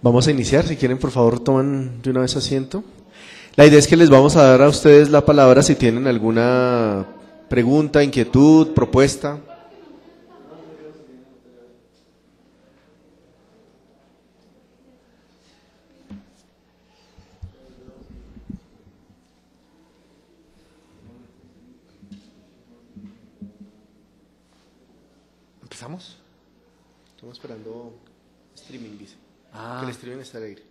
Vamos a iniciar, si quieren por favor toman de una vez asiento. La idea es que les vamos a dar a ustedes la palabra si tienen alguna pregunta, inquietud, propuesta. ¿Empezamos? Estamos esperando streaming, dice. Ah. Que el streaming está al aire.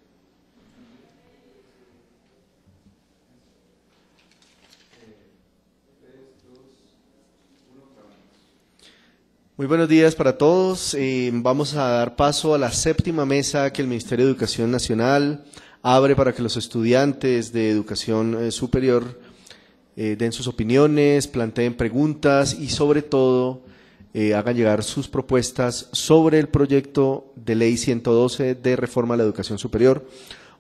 Muy buenos días para todos. Vamos a dar paso a la séptima mesa que el Ministerio de Educación Nacional abre para que los estudiantes de educación superior den sus opiniones, planteen preguntas y sobre todo hagan llegar sus propuestas sobre el proyecto de ley 112 de reforma a la educación superior.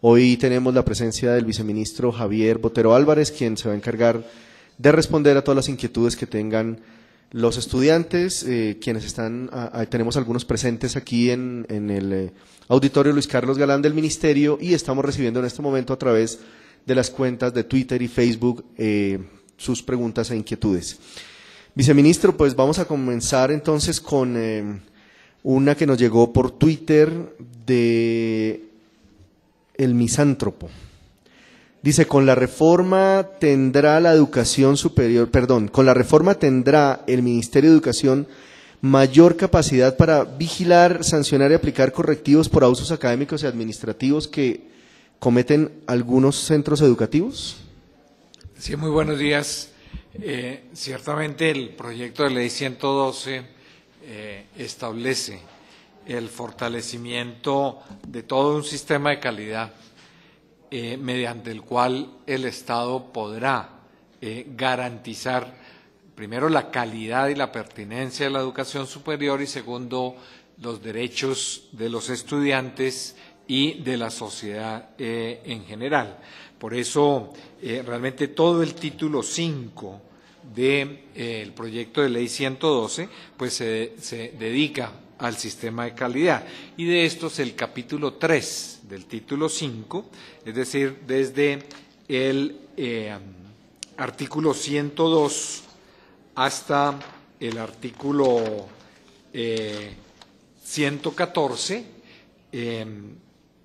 Hoy tenemos la presencia del viceministro Javier Botero Álvarez, quien se va a encargar de responder a todas las inquietudes que tengan los estudiantes, quienes están, tenemos algunos presentes aquí en el auditorio Luis Carlos Galán del Ministerio y estamos recibiendo en este momento a través de las cuentas de Twitter y Facebook sus preguntas e inquietudes. Viceministro, pues vamos a comenzar entonces con una que nos llegó por Twitter de El Misántropo. Dice, con la reforma tendrá la educación superior, con la reforma tendrá el Ministerio de Educación mayor capacidad para vigilar, sancionar y aplicar correctivos por abusos académicos y administrativos que cometen algunos centros educativos. Sí, muy buenos días. Ciertamente el proyecto de ley 112 establece el fortalecimiento de todo un sistema de calidad mediante el cual el Estado podrá garantizar, primero, la calidad y la pertinencia de la educación superior y, segundo, los derechos de los estudiantes y de la sociedad en general. Por eso, realmente todo el título 5 del proyecto de ley 112 pues se dedica al sistema de calidad. Y de estos el capítulo 3 del título 5, es decir, desde el artículo 102 hasta el artículo 114,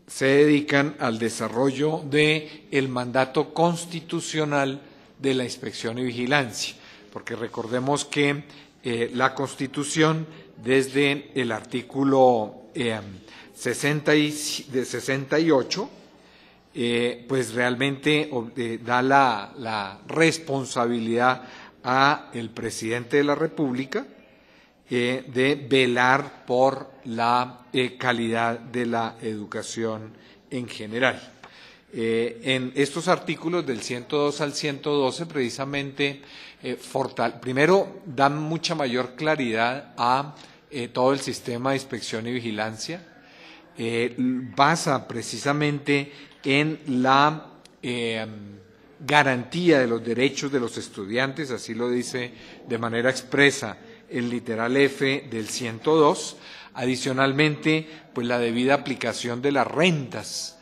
se dedican al desarrollo del mandato constitucional de la inspección y vigilancia, porque recordemos que la Constitución, desde el artículo 68, pues realmente da la responsabilidad a el presidente de la República de velar por la calidad de la educación en general. En estos artículos del 102 al 112 precisamente primero dan mucha mayor claridad a todo el sistema de inspección y vigilancia, basa precisamente en la garantía de los derechos de los estudiantes, así lo dice de manera expresa el literal F del 102, adicionalmente pues la debida aplicación de las rentas,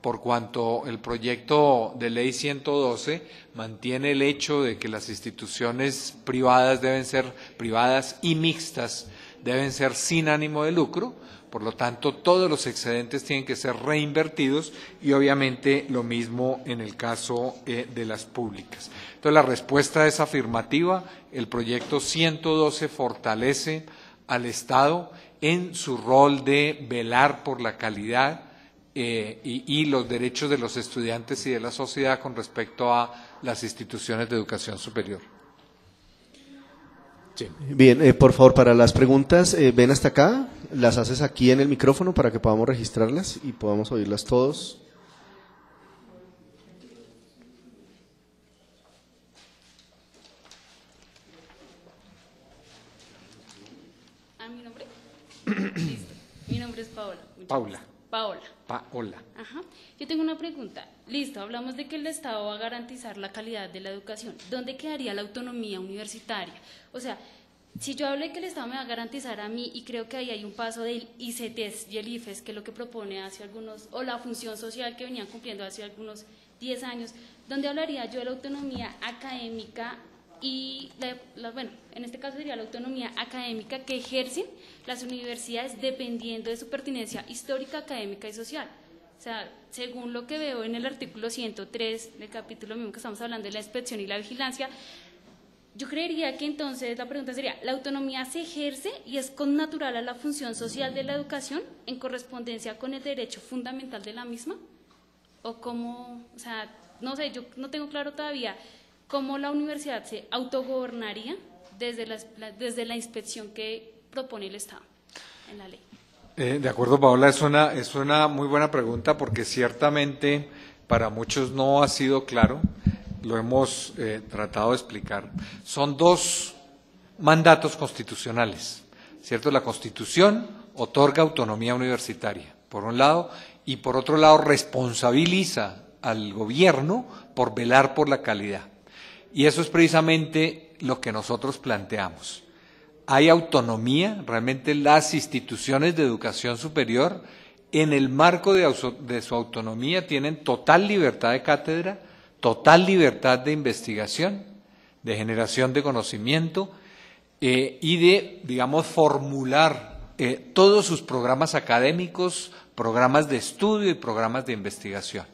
por cuanto el proyecto de ley 112 mantiene el hecho de que las instituciones privadas deben ser privadas y mixtas, deben ser sin ánimo de lucro, por lo tanto todos los excedentes tienen que ser reinvertidos y obviamente lo mismo en el caso de las públicas. Entonces la respuesta es afirmativa, el proyecto 112 fortalece al Estado en su rol de velar por la calidad y los derechos de los estudiantes y de la sociedad con respecto a las instituciones de educación superior. Sí. Bien, por favor, para las preguntas, ven hasta acá, las haces aquí en el micrófono para que podamos registrarlas y podamos oírlas todos. ¿A mi nombre? Listo. Mi nombre es Paola. Paula. Paola. Paola. Ajá. Yo tengo una pregunta. Listo, hablamos de que el Estado va a garantizar la calidad de la educación. ¿Dónde quedaría la autonomía universitaria? O sea, Si yo hablo de que el Estado me va a garantizar a mí, y creo que ahí hay un paso del ICETES y el IFES, que es lo que propone hace algunos, o la función social que venían cumpliendo hace algunos 10 años, donde hablaría yo de la autonomía académica y, bueno, en este caso sería la autonomía académica que ejercen las universidades dependiendo de su pertinencia histórica, académica y social. O sea, según lo que veo en el artículo 103 del capítulo mismo que estamos hablando de la inspección y la vigilancia, yo creería que entonces la pregunta sería, ¿la autonomía se ejerce y es connatural a la función social de la educación en correspondencia con el derecho fundamental de la misma? ¿O cómo, o sea, no sé, yo no tengo claro todavía cómo la universidad se autogobernaría desde la inspección que propone el Estado en la ley? De acuerdo, Paola, es una muy buena pregunta porque ciertamente para muchos no ha sido claro. Lo hemos tratado de explicar. Son dos mandatos constitucionales, ¿cierto? La Constitución otorga autonomía universitaria, por un lado, y por otro lado responsabiliza al gobierno por velar por la calidad. Y eso es precisamente lo que nosotros planteamos. Hay autonomía, realmente las instituciones de educación superior, en el marco de su autonomía, tienen total libertad de cátedra, total libertad de investigación, de generación de conocimiento y de, digamos, formular todos sus programas académicos, programas de estudio y programas de investigación,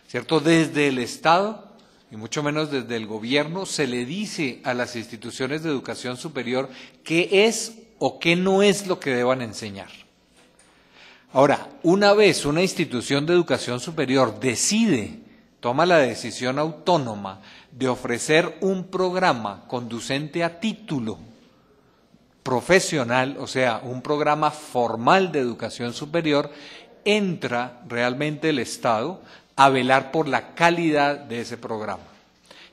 ¿cierto? Desde el Estado, y mucho menos desde el gobierno, se le dice a las instituciones de educación superior qué es o qué no es lo que deban enseñar. Ahora, una vez una institución de educación superior toma la decisión autónoma de ofrecer un programa conducente a título profesional, o sea, un programa formal de educación superior, entra realmente el Estado a velar por la calidad de ese programa.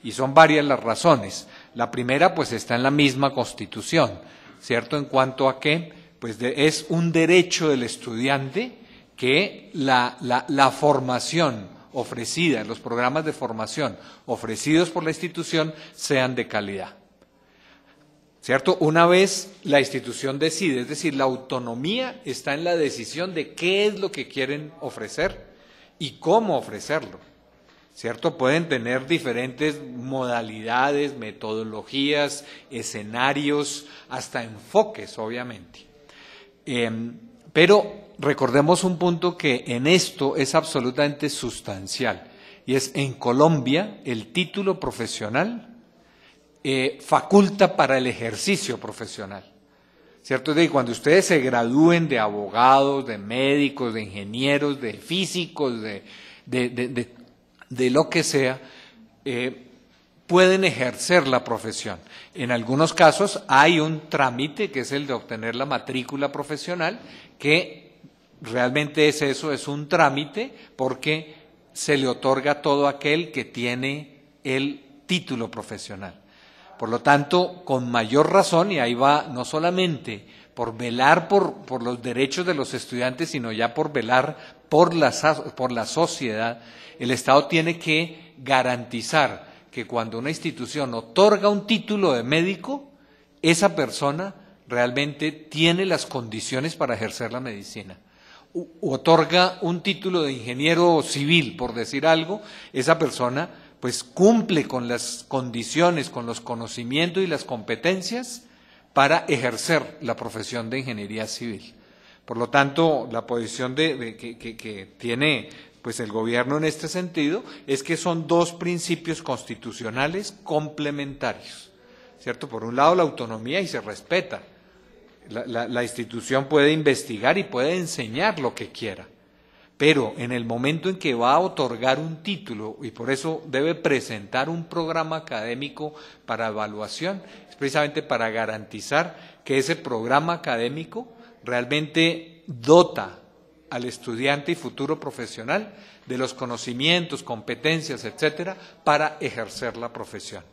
Y son varias las razones. La primera, pues, está en la misma Constitución, ¿cierto? En cuanto a que, pues, es un derecho del estudiante que la formación ofrecida, los programas de formación ofrecidos por la institución sean de calidad, ¿cierto? Una vez la institución decide, es decir, la autonomía está en la decisión de qué es lo que quieren ofrecer y cómo ofrecerlo, ¿cierto? Pueden tener diferentes modalidades, metodologías, escenarios, hasta enfoques, obviamente. Pero recordemos un punto que en esto es absolutamente sustancial, y es en Colombia el título profesional faculta para el ejercicio profesional, ¿cierto? Es decir, cuando ustedes se gradúen de abogados, de médicos, de ingenieros, de físicos, de lo que sea, pueden ejercer la profesión. En algunos casos hay un trámite que es el de obtener la matrícula profesional, que realmente es eso, es un trámite porque se le otorga a todo aquel que tiene el título profesional. Por lo tanto, con mayor razón, y ahí va no solamente por velar por los derechos de los estudiantes, sino ya por velar por la sociedad, el Estado tiene que garantizar que cuando una institución otorga un título de médico, esa persona realmente tiene las condiciones para ejercer la medicina. Otorga un título de ingeniero civil, por decir algo, esa persona pues cumple con las condiciones, con los conocimientos y las competencias para ejercer la profesión de ingeniería civil. Por lo tanto, la posición que tiene pues el gobierno en este sentido es que son dos principios constitucionales complementarios, ¿cierto? Por un lado la autonomía y se respeta. La institución puede investigar y puede enseñar lo que quiera, pero en el momento en que va a otorgar un título, y por eso debe presentar un programa académico para evaluación, es precisamente para garantizar que ese programa académico realmente dota al estudiante y futuro profesional de los conocimientos, competencias, etcétera, para ejercer la profesión.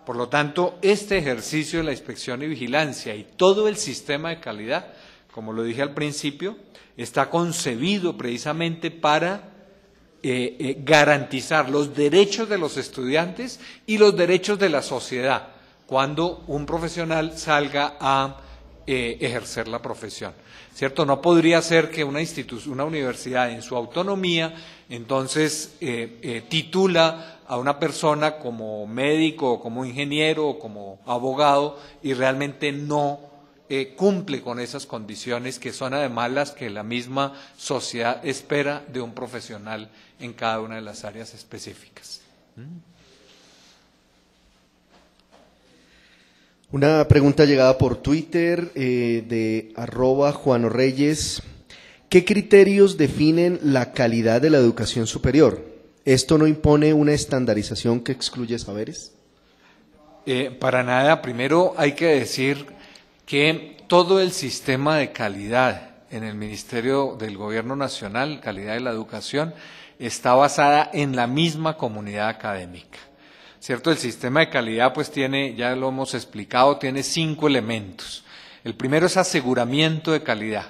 Por lo tanto, este ejercicio de la inspección y vigilancia y todo el sistema de calidad, como lo dije al principio, está concebido precisamente para garantizar los derechos de los estudiantes y los derechos de la sociedad, cuando un profesional salga a ejercer la profesión, ¿cierto? No podría ser que una universidad en su autonomía, entonces titula a una persona como médico, o como ingeniero, o como abogado, y realmente no cumple con esas condiciones que son además las que la misma sociedad espera de un profesional en cada una de las áreas específicas. Una pregunta llegada por Twitter de @JuanoReyes. ¿Qué criterios definen la calidad de la educación superior? ¿Esto no impone una estandarización que excluye saberes? Para nada. Primero hay que decir que todo el sistema de calidad en el Ministerio del Gobierno Nacional, calidad de la educación, está basada en la misma comunidad académica. ¿Cierto? El sistema de calidad pues tiene, ya lo hemos explicado, tiene 5 elementos. El primero es aseguramiento de calidad,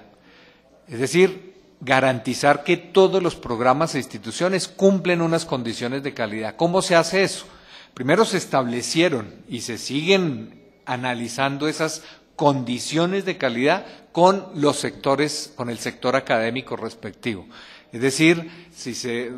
es decir, garantizar que todos los programas e instituciones cumplen unas condiciones de calidad. ¿Cómo se hace eso? Primero se establecieron y se siguen analizando esas condiciones de calidad con los sectores, con el sector académico respectivo. Es decir, si se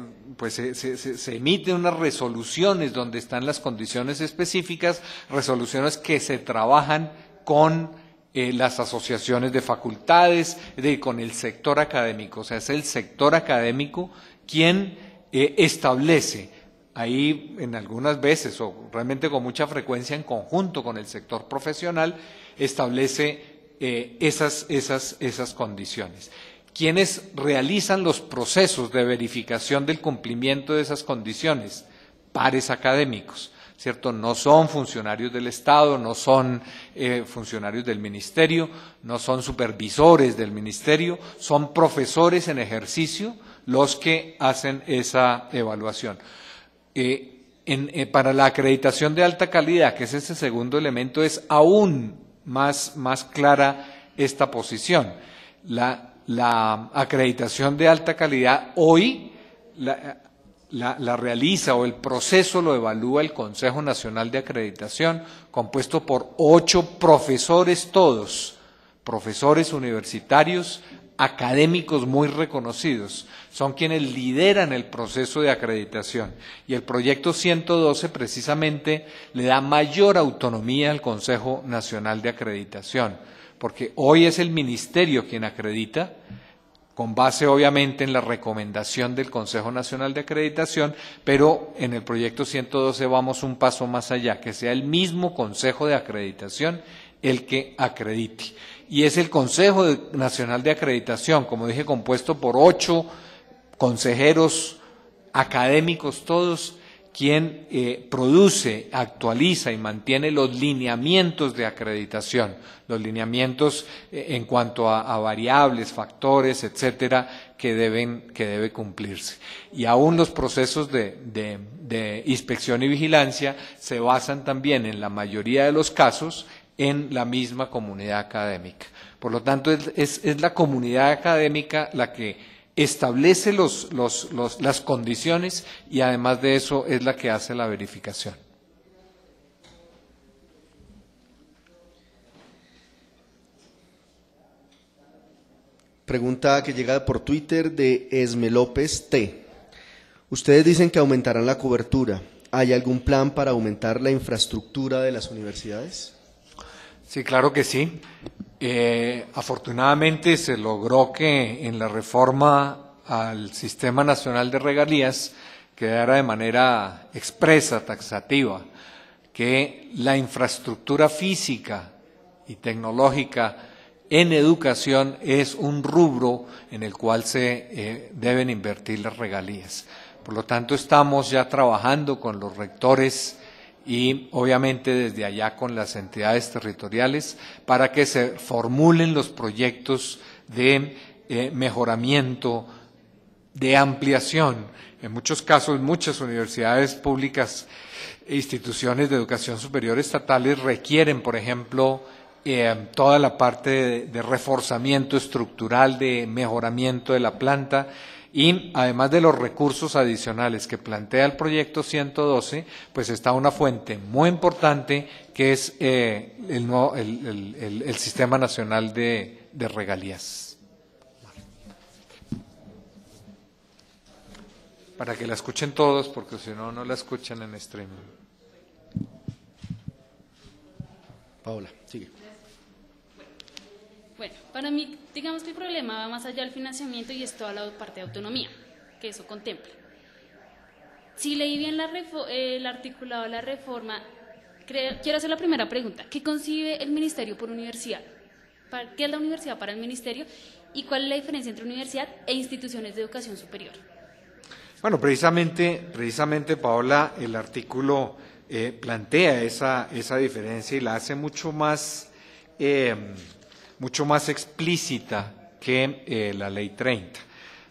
emiten unas resoluciones donde están las condiciones específicas, resoluciones que se trabajan con las asociaciones de facultades, con el sector académico. O sea, es el sector académico quien establece, ahí en algunas veces o realmente con mucha frecuencia en conjunto con el sector profesional, establece esas condiciones. ¿Quiénes realizan los procesos de verificación del cumplimiento de esas condiciones? Pares académicos, ¿cierto? No son funcionarios del Estado, no son funcionarios del Ministerio, no son supervisores del Ministerio, son profesores en ejercicio los que hacen esa evaluación. Para la acreditación de alta calidad, que es ese segundo elemento, es aún más clara esta posición. La acreditación de alta calidad hoy la realiza o el proceso lo evalúa el Consejo Nacional de Acreditación, compuesto por 8 profesores todos, profesores universitarios, académicos muy reconocidos, son quienes lideran el proceso de acreditación. Y el proyecto 112 precisamente le da mayor autonomía al Consejo Nacional de Acreditación, porque hoy es el Ministerio quien acredita, con base obviamente en la recomendación del Consejo Nacional de Acreditación, pero en el proyecto 112 vamos un paso más allá, que sea el mismo Consejo de Acreditación el que acredite. Y es el Consejo Nacional de Acreditación, como dije, compuesto por 8 consejeros académicos todos, quien produce, actualiza y mantiene los lineamientos de acreditación, los lineamientos en cuanto a variables, factores, etcétera, que debe cumplirse. Y aún los procesos de inspección y vigilancia se basan también, en la mayoría de los casos, en la misma comunidad académica. Por lo tanto, es la comunidad académica la que establece las condiciones y además de eso es la que hace la verificación. Pregunta que llega por Twitter de Esme López T. Ustedes dicen que aumentarán la cobertura. ¿Hay algún plan para aumentar la infraestructura de las universidades? Sí, claro que sí. Afortunadamente se logró que en la reforma al Sistema Nacional de Regalías quedara de manera expresa, taxativa, que la infraestructura física y tecnológica en educación es un rubro en el cual se deben invertir las regalías. Por lo tanto, estamos ya trabajando con los rectores y obviamente desde allá con las entidades territoriales para que se formulen los proyectos de mejoramiento, de ampliación. En muchos casos, muchas universidades públicas e instituciones de educación superior estatales requieren, por ejemplo, toda la parte de reforzamiento estructural, de mejoramiento de la planta, Y además de los recursos adicionales que plantea el proyecto 112, pues está una fuente muy importante que es el Sistema Nacional de Regalías. Para que la escuchen todos, porque si no, no la escuchan en streaming. Paola, sigue. Bueno, para mí, digamos que el problema va más allá del financiamiento y es toda la parte de autonomía, que eso contempla. Si leí bien el articulado de la reforma, quiero hacer la primera pregunta. ¿Qué concibe el Ministerio por universidad? ¿Qué es la universidad para el Ministerio? ¿Y cuál es la diferencia entre universidad e instituciones de educación superior? Bueno, precisamente, Paola, el artículo plantea esa diferencia y la hace mucho más explícita que la Ley 30,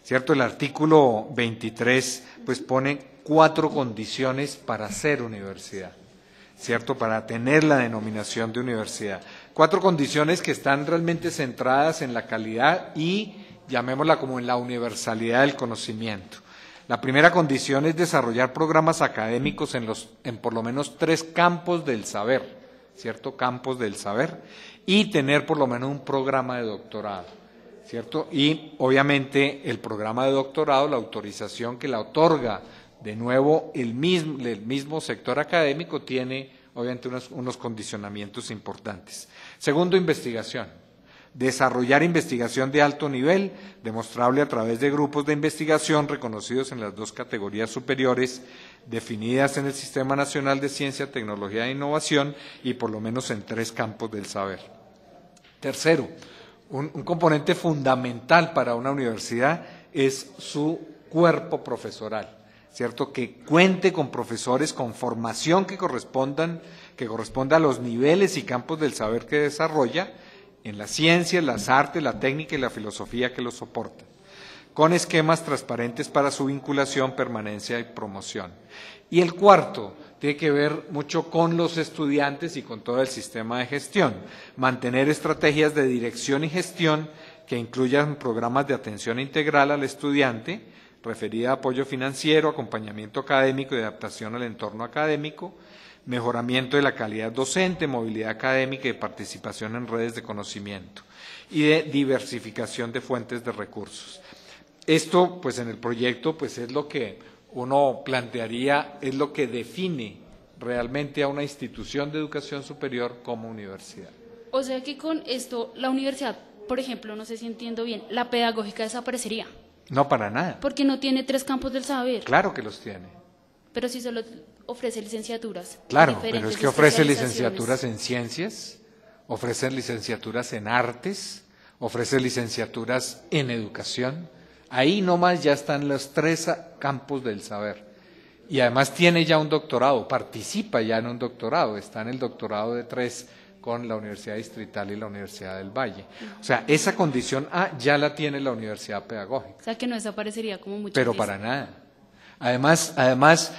¿cierto? El artículo 23 pues pone 4 condiciones para ser universidad, ¿cierto? Para tener la denominación de universidad. 4 condiciones que están realmente centradas en la calidad y, llamémosla como en la universalidad del conocimiento. La primera condición es desarrollar programas académicos en por lo menos 3 campos del saber, ¿cierto? Campos del saber, y tener por lo menos un programa de doctorado, ¿cierto? Y obviamente el programa de doctorado, la autorización que la otorga de nuevo el mismo sector académico, tiene obviamente unos condicionamientos importantes. Segundo, investigación. Desarrollar investigación de alto nivel, demostrable a través de grupos de investigación reconocidos en las 2 categorías superiores definidas en el Sistema Nacional de Ciencia, Tecnología e Innovación y por lo menos en 3 campos del saber. Tercero, un componente fundamental para una universidad es su cuerpo profesoral, ¿cierto? Que cuente con profesores con formación que corresponda a los niveles y campos del saber que desarrolla, en las ciencias, las artes, la técnica y la filosofía que lo soportan, con esquemas transparentes para su vinculación, permanencia y promoción. Y el cuarto tiene que ver mucho con los estudiantes y con todo el sistema de gestión, mantener estrategias de dirección y gestión que incluyan programas de atención integral al estudiante, referida a apoyo financiero, acompañamiento académico y adaptación al entorno académico, mejoramiento de la calidad docente, movilidad académica y participación en redes de conocimiento y de diversificación de fuentes de recursos. Esto, pues en el proyecto, pues es lo que uno plantearía, es lo que define realmente a una institución de educación superior como universidad. O sea que con esto la universidad, por ejemplo, no sé si entiendo bien, la pedagógica desaparecería. No, para nada. Porque no tiene 3 campos del saber. Claro que los tiene. Pero si solo ofrece licenciaturas. Claro, pero es que ofrece licenciaturas en ciencias, ofrece licenciaturas en artes, ofrece licenciaturas en educación. Ahí nomás ya están los 3 campos del saber. Y además tiene ya un doctorado, participa ya en un doctorado, está en el doctorado de 3 con la Universidad Distrital y la Universidad del Valle. O sea, esa condición A ya la tiene la Universidad Pedagógica. O sea, que no desaparecería como muchos Pero dicen. para nada. Además,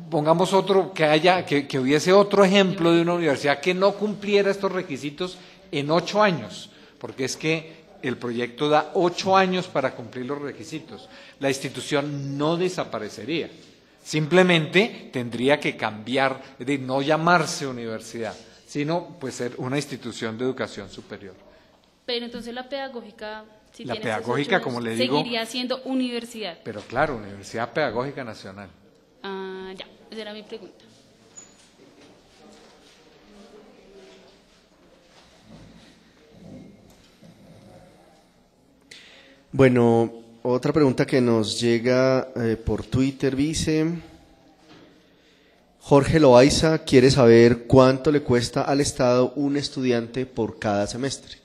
pongamos que hubiese otro ejemplo de una universidad que no cumpliera estos requisitos en 8 años, porque es que el proyecto da 8 años para cumplir los requisitos. La institución no desaparecería, simplemente tendría que cambiar, de no llamarse universidad, sino pues ser una institución de educación superior. Pero entonces la pedagógica, si la tiene esos 8 pedagógica, años, como le digo, seguiría siendo universidad. Pero claro, Universidad Pedagógica Nacional. Ya, esa era mi pregunta. Bueno, otra pregunta que nos llega por Twitter dice: Jorge Loaiza quiere saber cuánto le cuesta al Estado un estudiante por cada semestre.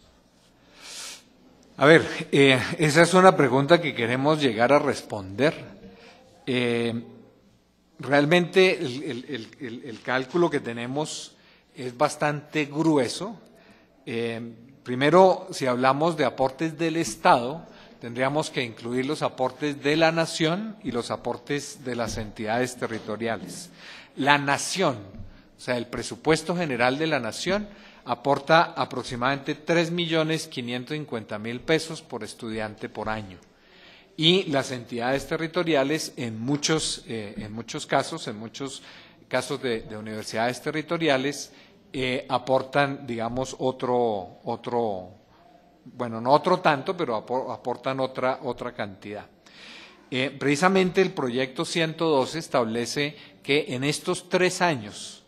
A ver, esa es una pregunta que queremos llegar a responder. Realmente el cálculo que tenemos es bastante grueso. Primero, si hablamos de aportes del Estado, tendríamos que incluir los aportes de la Nación y los aportes de las entidades territoriales. La Nación, o sea, el presupuesto general de la Nación, aporta aproximadamente 3.550.000 pesos por estudiante por año. y las entidades territoriales en muchos casos de universidades territoriales aportan, digamos, bueno, no otro tanto, pero aportan otra cantidad. Precisamente el proyecto 112 establece que en estos 3 años,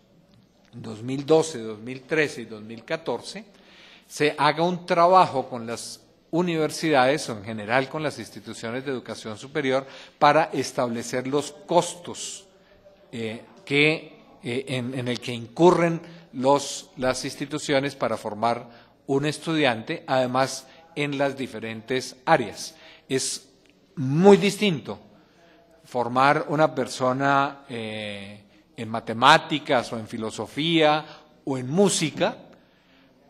2012, 2013 y 2014, se haga un trabajo con las universidades o en general con las instituciones de educación superior para establecer los costos en el que incurren las instituciones para formar un estudiante, además en las diferentes áreas. Es muy distinto formar una persona en matemáticas o en filosofía o en música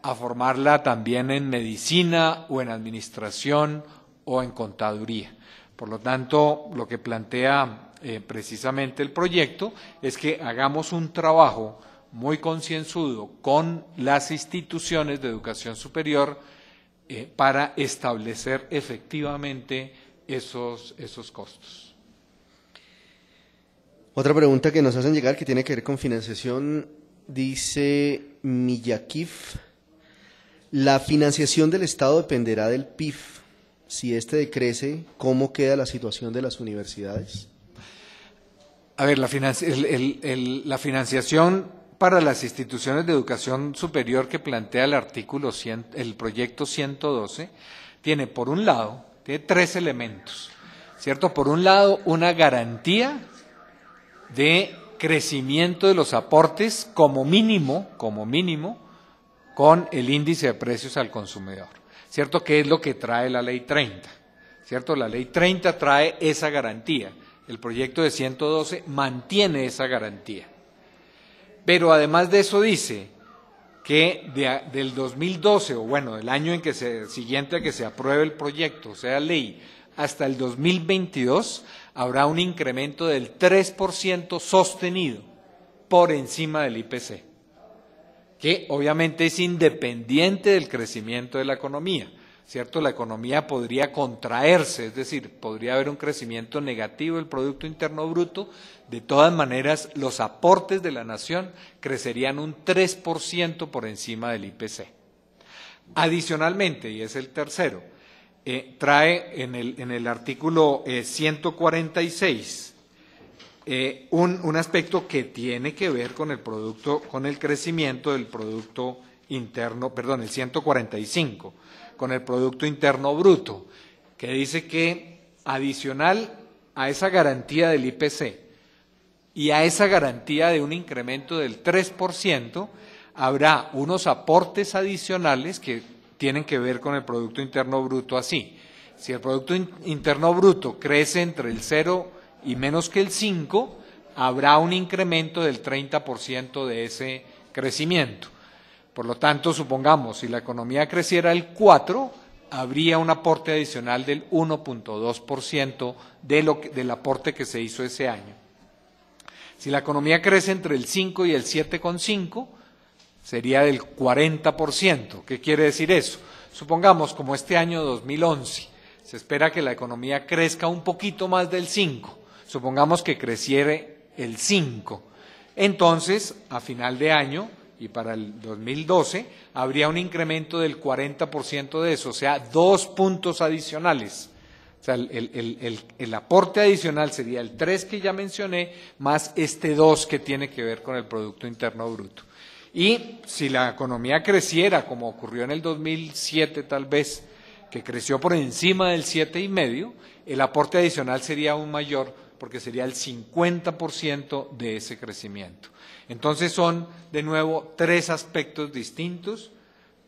a formarla también en medicina o en administración o en contaduría. Por lo tanto, lo que plantea precisamente el proyecto es que hagamos un trabajo muy concienzudo con las instituciones de educación superior para establecer efectivamente esos costos. Otra pregunta que nos hacen llegar que tiene que ver con financiación, dice Miyakif, ¿la financiación del Estado dependerá del PIB? Si este decrece, ¿cómo queda la situación de las universidades? A ver, la financiación para las instituciones de educación superior que plantea el proyecto 112 tiene, por un lado, tiene 3 elementos, ¿cierto? Por un lado, una garantía de crecimiento de los aportes como mínimo, con el índice de precios al consumidor, ¿cierto? Que es lo que trae la Ley 30, ¿cierto? La Ley 30 trae esa garantía. El proyecto de 112 mantiene esa garantía. Pero además de eso dice que del 2012, o bueno, del año siguiente a que se apruebe el proyecto, o sea, ley, hasta el 2022, habrá un incremento del 3% sostenido por encima del IPC, que obviamente es independiente del crecimiento de la economía, ¿cierto? La economía podría contraerse, es decir, podría haber un crecimiento negativo del Producto Interno Bruto. De todas maneras, los aportes de la nación crecerían un 3% por encima del IPC. Adicionalmente, y es el tercero, trae en el artículo 146 un aspecto que tiene que ver con el crecimiento del Producto Interno, perdón, el 145, con el Producto Interno Bruto, que dice que adicional a esa garantía del IPC y a esa garantía de un incremento del 3%, habrá unos aportes adicionales que tienen que ver con el Producto Interno Bruto así. Si el Producto Interno Bruto crece entre el 0 y menos que el 5, habrá un incremento del 30% de ese crecimiento. Por lo tanto, supongamos, si la economía creciera el 4, habría un aporte adicional del 1.2% del aporte que se hizo ese año. Si la economía crece entre el 5 y el 7,5, sería del 40%. ¿Qué quiere decir eso? Supongamos, como este año 2011, se espera que la economía crezca un poquito más del 5, supongamos que creciera el 5. Entonces, a final de año y para el 2012, habría un incremento del 40% de eso, o sea, 2 puntos adicionales. O sea, el aporte adicional sería el 3 que ya mencioné, más este 2 que tiene que ver con el Producto Interno Bruto. Y si la economía creciera, como ocurrió en el 2007 tal vez, que creció por encima del 7,5, el aporte adicional sería aún mayor, porque sería el 50% de ese crecimiento. Entonces son, de nuevo, 3 aspectos distintos.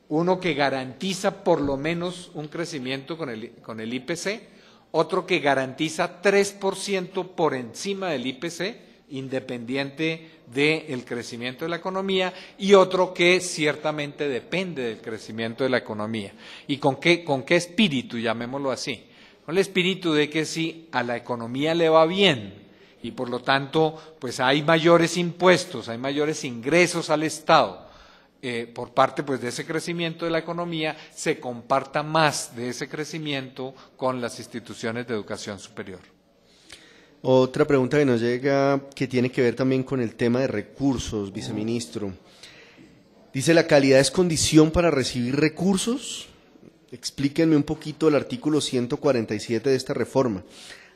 Uno que garantiza por lo menos un crecimiento con el IPC, otro que garantiza 3% por encima del IPC, independiente del crecimiento de la economía, y otro que ciertamente depende del crecimiento de la economía. ¿Y con qué espíritu, llamémoslo así? Con el espíritu de que si a la economía le va bien y por lo tanto pues hay mayores impuestos, hay mayores ingresos al Estado, por parte pues, de ese crecimiento de la economía, se comparta más de ese crecimiento con las instituciones de educación superior. Otra pregunta que nos llega, que tiene que ver también con el tema de recursos, viceministro. Dice, ¿la calidad es condición para recibir recursos? Explíquenme un poquito el artículo 147 de esta reforma.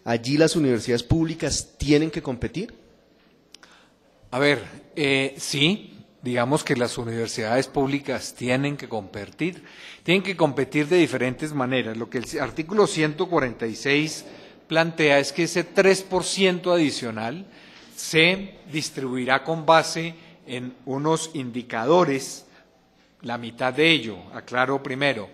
¿Allí las universidades públicas tienen que competir? A ver, sí. Digamos que las universidades públicas tienen que competir de diferentes maneras. Lo que el artículo 146 plantea es que ese 3% adicional se distribuirá con base en unos indicadores, la mitad de ello, aclaro primero,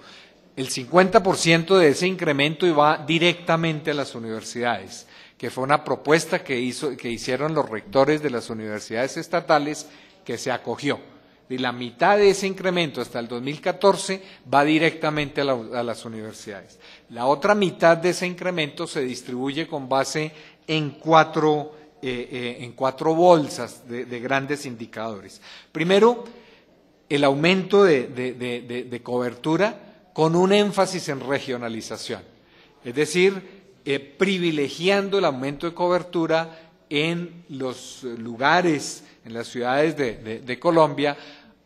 el 50% de ese incremento iba directamente a las universidades, que fue una propuesta que hicieron los rectores de las universidades estatales, que se acogió. Y la mitad de ese incremento hasta el 2014 va directamente a las universidades. La otra mitad de ese incremento se distribuye con base en cuatro bolsas de grandes indicadores. Primero, el aumento de cobertura con un énfasis en regionalización, es decir, privilegiando el aumento de cobertura en los lugares, en las ciudades de Colombia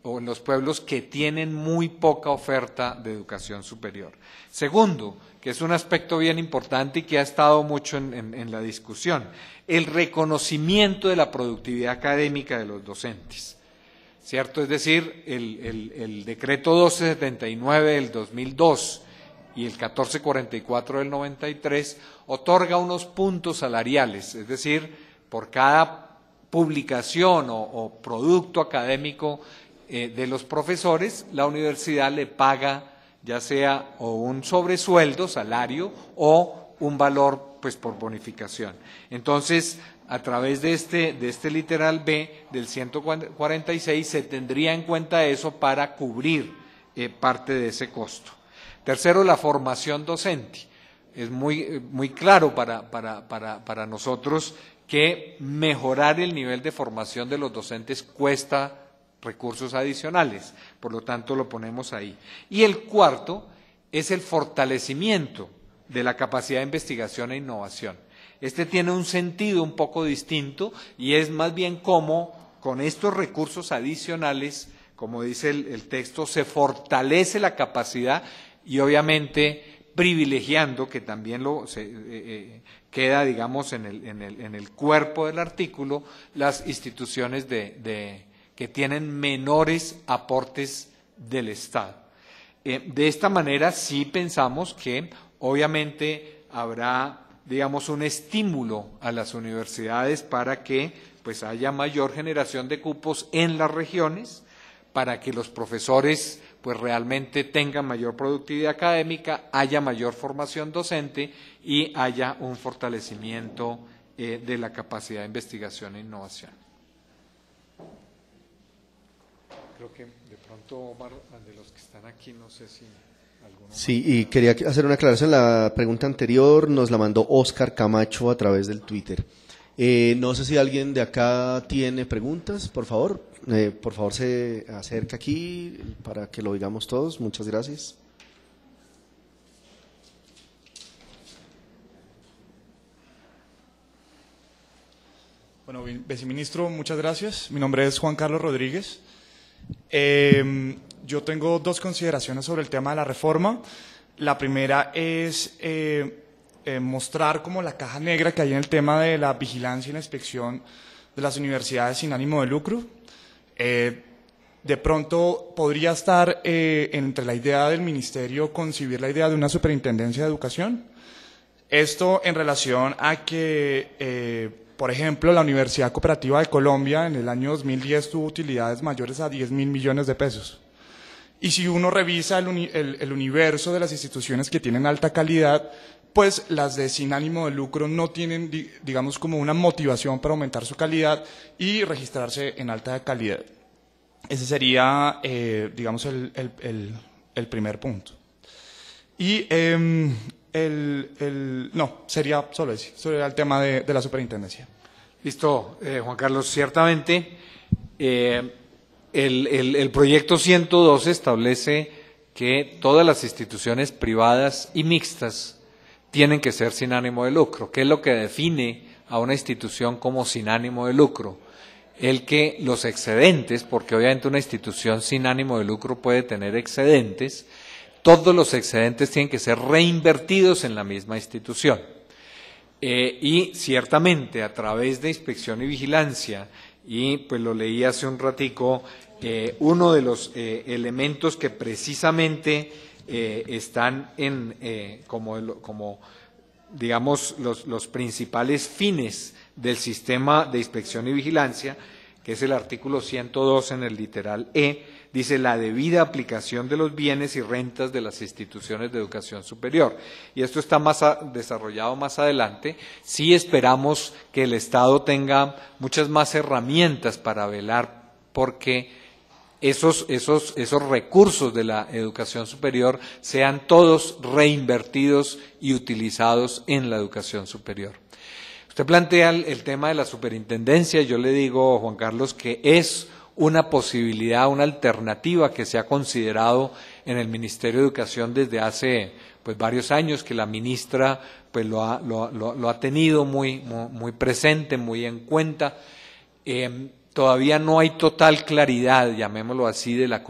o en los pueblos que tienen muy poca oferta de educación superior. Segundo, que es un aspecto bien importante y que ha estado mucho en la discusión, el reconocimiento de la productividad académica de los docentes, ¿cierto? Es decir, el decreto 1279 del 2002 y el 1444 del 93 otorga unos puntos salariales, es decir, por cada publicación o producto académico de los profesores, la universidad le paga ya sea o un sobresueldo, salario, o un valor pues por bonificación. Entonces, a través de este literal B del 146 se tendría en cuenta eso para cubrir parte de ese costo. Tercero, la formación docente. Es muy claro para nosotros que mejorar el nivel de formación de los docentes cuesta recursos adicionales, por lo tanto lo ponemos ahí. Y el cuarto es el fortalecimiento de la capacidad de investigación e innovación. Este tiene un sentido un poco distinto y es más bien cómo con estos recursos adicionales, como dice el texto, se fortalece la capacidad y obviamente privilegiando, que también queda, digamos, en el cuerpo del artículo, las instituciones que tienen menores aportes del Estado. De esta manera sí pensamos que obviamente habrá, digamos, un estímulo a las universidades para que pues haya mayor generación de cupos en las regiones, para que los profesores pues realmente tengan mayor productividad académica, haya mayor formación docente y haya un fortalecimiento de la capacidad de investigación e innovación. Creo que de pronto, Omar, de los que están aquí, no sé si alguno. Sí, y quería hacer una aclaración. La pregunta anterior nos la mandó Oscar Camacho a través del Twitter. No sé si alguien de acá tiene preguntas, por favor. Por favor, se acerca aquí para que lo oigamos todos. Muchas gracias. Bueno, viceministro, muchas gracias. Mi nombre es Juan Carlos Rodríguez. Yo tengo dos consideraciones sobre el tema de la reforma. La primera es mostrar como la caja negra que hay en el tema de la vigilancia y la inspección de las universidades sin ánimo de lucro. De pronto podría estar entre la idea del ministerio concebir la idea de una superintendencia de educación. Esto en relación a que, por ejemplo, la Universidad Cooperativa de Colombia en el año 2010 tuvo utilidades mayores a 10.000 millones de pesos. Y si uno revisa el universo de las instituciones que tienen alta calidad, pues las de sin ánimo de lucro no tienen, digamos, como una motivación para aumentar su calidad y registrarse en alta calidad. Ese sería, digamos, el primer punto. Y no, sería solo ese, sobre el tema de la superintendencia. Listo, Juan Carlos, ciertamente el proyecto 112 establece que todas las instituciones privadas y mixtas tienen que ser sin ánimo de lucro. ¿Qué es lo que define a una institución como sin ánimo de lucro? El que los excedentes, porque obviamente una institución sin ánimo de lucro puede tener excedentes, todos los excedentes tienen que ser reinvertidos en la misma institución. Y ciertamente a través de inspección y vigilancia, y pues lo leí hace un ratico, uno de los elementos que precisamente están en como digamos los principales fines del sistema de inspección y vigilancia, que es el artículo 102 en el literal E, dice la debida aplicación de los bienes y rentas de las instituciones de educación superior. Y esto está desarrollado más adelante. Sí esperamos que el Estado tenga muchas más herramientas para velar porque esos recursos de la educación superior sean todos reinvertidos y utilizados en la educación superior. Usted plantea el tema de la superintendencia. Yo le digo, Juan Carlos, que es una posibilidad, una alternativa que se ha considerado en el Ministerio de Educación desde hace pues varios años, que la ministra pues lo ha tenido muy presente, muy en cuenta. Todavía no hay total claridad, llamémoslo así, de la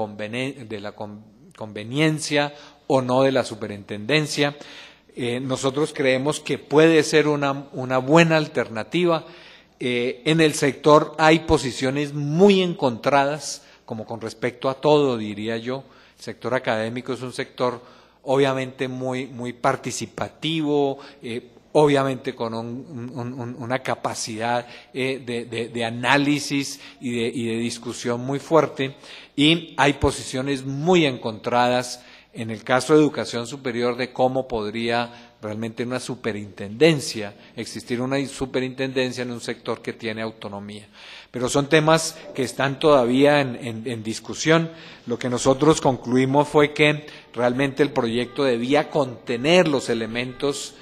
conveniencia o no de la superintendencia. Nosotros creemos que puede ser una buena alternativa. En el sector hay posiciones muy encontradas, como con respecto a todo, diría yo. El sector académico es un sector obviamente muy participativo, obviamente con una capacidad de análisis y de discusión muy fuerte, y hay posiciones muy encontradas en el caso de educación superior de cómo podría realmente una superintendencia, existir una superintendencia en un sector que tiene autonomía. Pero son temas que están todavía en discusión. Lo que nosotros concluimos fue que realmente el proyecto debía contener los elementos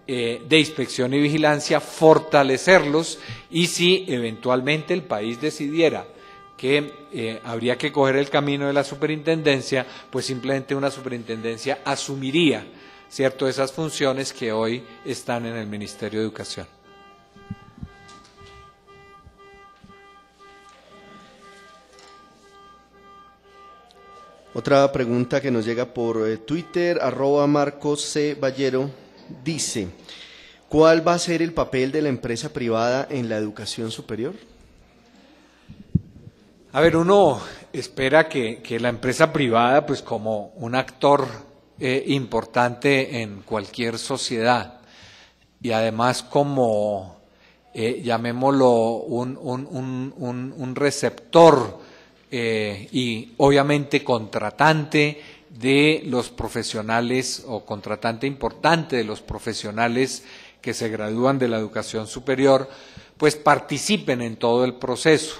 de inspección y vigilancia, fortalecerlos, y si eventualmente el país decidiera que habría que coger el camino de la superintendencia, pues simplemente una superintendencia asumiría, ¿cierto?, esas funciones que hoy están en el Ministerio de Educación. Otra pregunta que nos llega por Twitter, @MarcosC. Dice, ¿cuál va a ser el papel de la empresa privada en la educación superior? A ver, uno espera que la empresa privada, pues como un actor importante en cualquier sociedad, y además como, llamémoslo, un receptor y obviamente contratante de los profesionales, o contratante importante de los profesionales que se gradúan de la educación superior, pues participen en todo el proceso.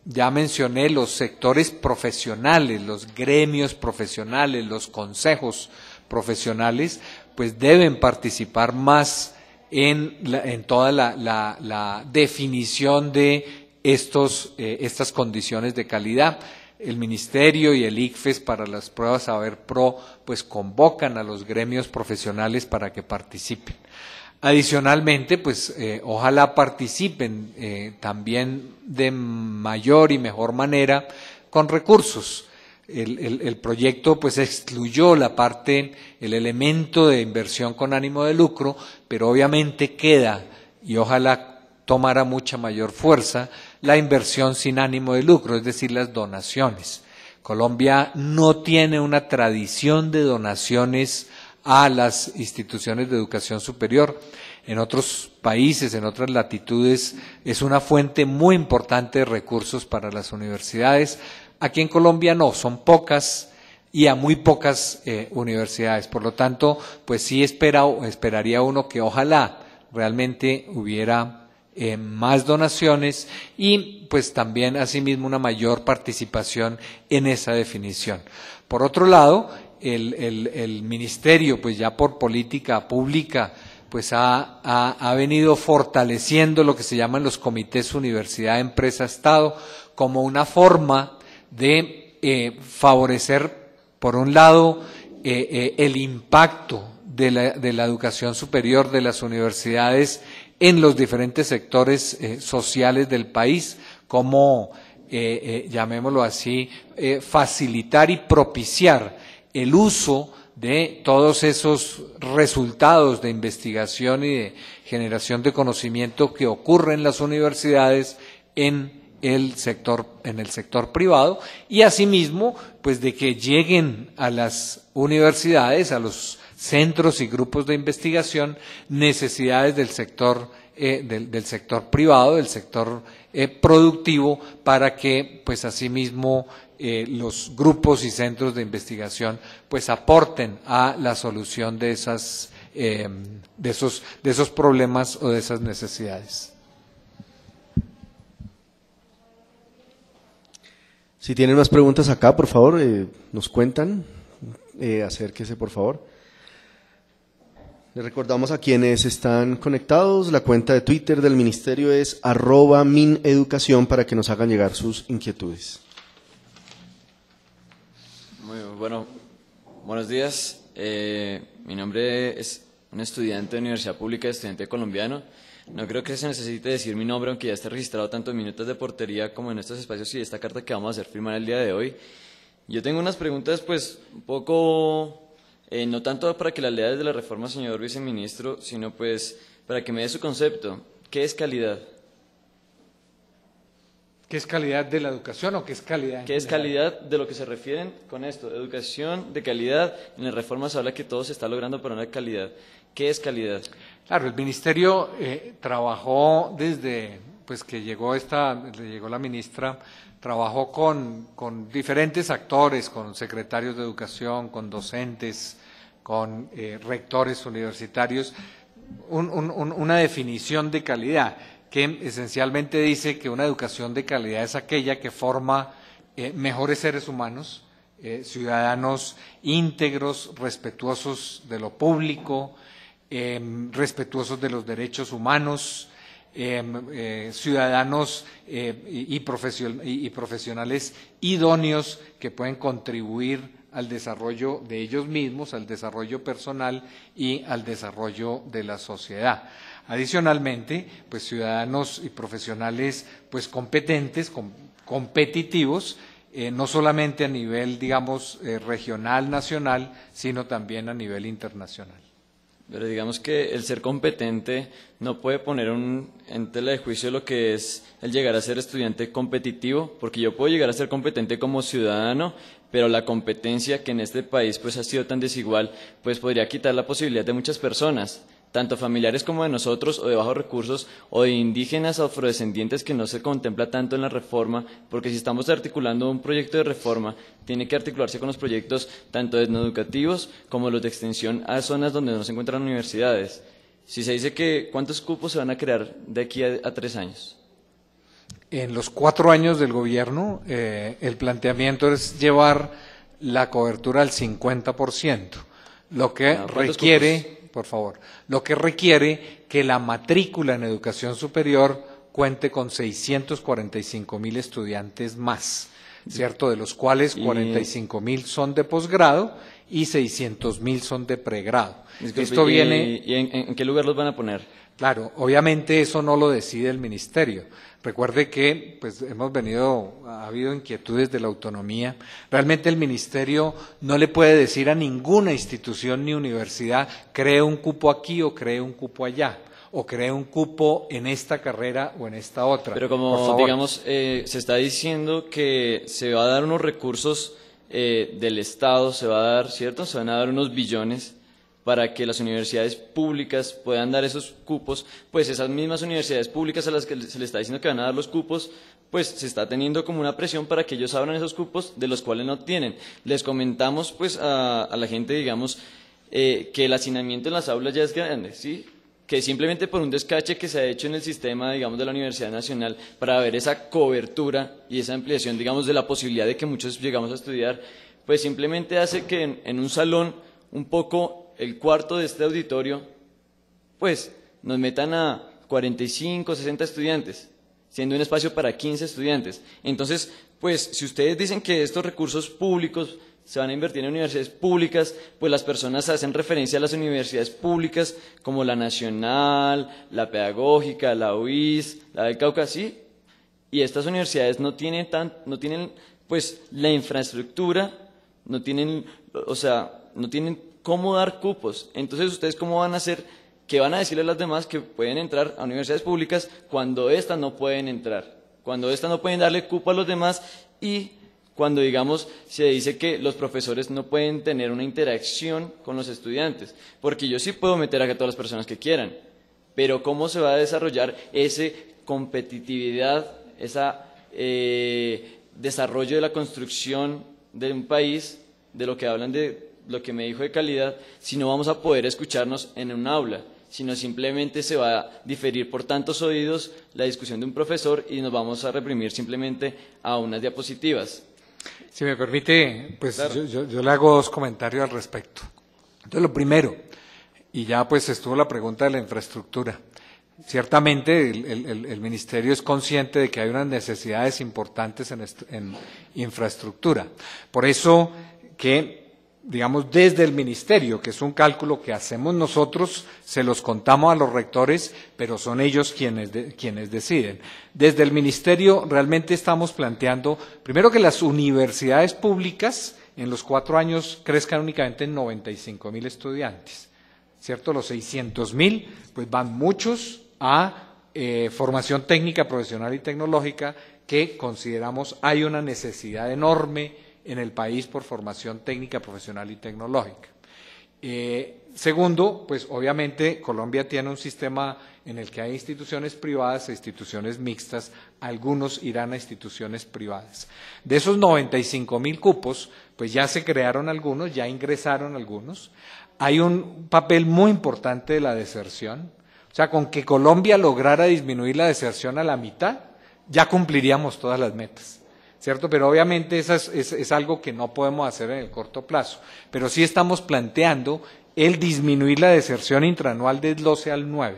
Ya mencioné los sectores profesionales, los gremios profesionales, los consejos profesionales, pues deben participar más en toda la definición de estas condiciones de calidad. El Ministerio y el ICFES, para las pruebas Saber Pro, pues convocan a los gremios profesionales para que participen. Adicionalmente, pues ojalá participen también de mayor y mejor manera con recursos. El proyecto pues excluyó el elemento de inversión con ánimo de lucro, pero obviamente queda, y ojalá tomara mucha mayor fuerza, la inversión sin ánimo de lucro, es decir, las donaciones. Colombia no tiene una tradición de donaciones a las instituciones de educación superior. En otros países, en otras latitudes, es una fuente muy importante de recursos para las universidades. Aquí en Colombia no, son pocas y a muy pocas universidades. Por lo tanto, pues sí esperaría uno que ojalá realmente hubiera más donaciones y pues también asimismo una mayor participación en esa definición. Por otro lado, el Ministerio, pues ya por política pública, pues ha venido fortaleciendo lo que se llaman los comités Universidad, Empresa, Estado, como una forma de favorecer, por un lado, el impacto de la educación superior de las universidades en los diferentes sectores sociales del país, como, llamémoslo así, facilitar y propiciar el uso de todos esos resultados de investigación y de generación de conocimiento que ocurren en las universidades en el sector privado, y asimismo pues de que lleguen a las universidades, a los centros y grupos de investigación, necesidades del sector privado, del sector productivo, para que pues asimismo los grupos y centros de investigación pues aporten a la solución de esos problemas o de esas necesidades. Si tienen más preguntas acá, por favor, nos cuentan. Acérquese, por favor. Les recordamos a quienes están conectados, la cuenta de Twitter del Ministerio es @mineducación para que nos hagan llegar sus inquietudes. Muy bueno, buenos días. Mi nombre es un estudiante de Universidad Pública, estudiante colombiano. No creo que se necesite decir mi nombre, aunque ya esté registrado tanto en Minutos de Portería como en estos espacios y esta carta que vamos a hacer firmar el día de hoy. Yo tengo unas preguntas, pues, un poco, no tanto para que las lea desde la reforma, señor viceministro, sino pues para que me dé su concepto. ¿Qué es calidad? ¿Qué es calidad de la educación o qué es calidad en ¿Qué es general? calidad de lo que se refieren con esto? Educación de calidad. En la reforma se habla que todo se está logrando para una calidad. ¿Qué es calidad? Claro, el Ministerio trabajó desde pues que llegó la ministra, trabajó con diferentes actores, con secretarios de educación, con docentes, con rectores universitarios, una definición de calidad que esencialmente dice que una educación de calidad es aquella que forma mejores seres humanos, ciudadanos íntegros, respetuosos de lo público, respetuosos de los derechos humanos, ciudadanos y profesionales idóneos que pueden contribuir al desarrollo de ellos mismos, al desarrollo personal y al desarrollo de la sociedad. Adicionalmente, pues ciudadanos y profesionales pues competentes, competitivos, no solamente a nivel, digamos, regional, nacional, sino también a nivel internacional. Pero digamos que el ser competente no puede poner en tela de juicio lo que es el llegar a ser estudiante competitivo, porque yo puedo llegar a ser competente como ciudadano, pero la competencia que en este país pues ha sido tan desigual, pues podría quitar la posibilidad de muchas personas, tanto familiares como de nosotros, o de bajos recursos, o de indígenas afrodescendientes, que no se contempla tanto en la reforma, porque si estamos articulando un proyecto de reforma, tiene que articularse con los proyectos tanto etnoeducativos como los de extensión a zonas donde no se encuentran universidades. Si se dice que ¿cuántos cupos se van a crear de aquí a 3 años? En los 4 años del gobierno, el planteamiento es llevar la cobertura al 50%, lo que requiere... cupos? Por favor, lo que requiere que la matrícula en educación superior cuente con 645.000 estudiantes más, ¿cierto? De los cuales 45.000 son de posgrado y 600.000 son de pregrado. Disculpe, Esto viene... ¿Y en qué lugar los van a poner? Claro, obviamente eso no lo decide el Ministerio. Recuerde que pues ha habido inquietudes de la autonomía. Realmente el Ministerio no le puede decir a ninguna institución ni universidad cree un cupo aquí o cree un cupo allá, o cree un cupo en esta carrera o en esta otra. Pero como, digamos, se está diciendo que se va a dar unos recursos del Estado, se va a dar, ¿cierto? Se van a dar unos billones para que las universidades públicas puedan dar esos cupos, pues esas mismas universidades públicas a las que se les está diciendo que van a dar los cupos, pues se está teniendo como una presión para que ellos abran esos cupos de los cuales no tienen. Les comentamos pues a la gente, digamos, que el hacinamiento en las aulas ya es grande, ¿sí? Que simplemente por un descache que se ha hecho en el sistema, digamos, de la Universidad Nacional para ver esa cobertura y esa ampliación, digamos, de la posibilidad de que muchos llegamos a estudiar, pues simplemente hace que en un salón un poco el cuarto de este auditorio, pues nos metan a 45, 60 estudiantes. siendo un espacio para 15 estudiantes. Entonces, pues, si ustedes dicen que estos recursos públicos se van a invertir en universidades públicas, pues las personas hacen referencia a las universidades públicas como la Nacional, la Pedagógica, la UIS, la del Cauca, ¿sí? Y estas universidades no tienen pues la infraestructura, no tienen cómo dar cupos. Entonces, ¿ustedes cómo van a hacer? ¿Qué van a decirle a las demás que pueden entrar a universidades públicas cuando éstas no pueden entrar? Cuando éstas no pueden darle cupo a los demás y cuando, digamos, se dice que los profesores no pueden tener una interacción con los estudiantes. Porque yo sí puedo meter acá a todas las personas que quieran, pero ¿cómo se va a desarrollar esa competitividad, desarrollo de la construcción de un país, de lo que hablan de lo que me dijo de calidad, si no vamos a poder escucharnos en un aula, sino simplemente se va a diferir por tantos oídos la discusión de un profesor y nos vamos a reprimir simplemente a unas diapositivas? Si me permite, pues Claro. yo le hago 2 comentarios al respecto. Entonces, lo primero, y ya pues estuvo la pregunta de la infraestructura. Ciertamente el Ministerio es consciente de que hay unas necesidades importantes en infraestructura. Por eso que, digamos, desde el Ministerio, que es un cálculo que hacemos nosotros, se los contamos a los rectores, pero son ellos quienes deciden. Desde el Ministerio realmente estamos planteando, primero, que las universidades públicas en los 4 años crezcan únicamente en 95.000 estudiantes, ¿cierto? Los 600.000, pues van muchos a formación técnica, profesional y tecnológica, que consideramos hay una necesidad enorme en el país por formación técnica, profesional y tecnológica. Segundo, pues obviamente Colombia tiene un sistema en el que hay instituciones privadas e instituciones mixtas, algunos irán a instituciones privadas. De esos 95.000 cupos, pues ya se crearon algunos, ya ingresaron algunos. Hay un papel muy importante de la deserción. O sea, con que Colombia lograra disminuir la deserción a la mitad, ya cumpliríamos todas las metas, ¿cierto? Pero obviamente es algo que no podemos hacer en el corto plazo. Pero sí estamos planteando el disminuir la deserción intraanual del 12 al 9.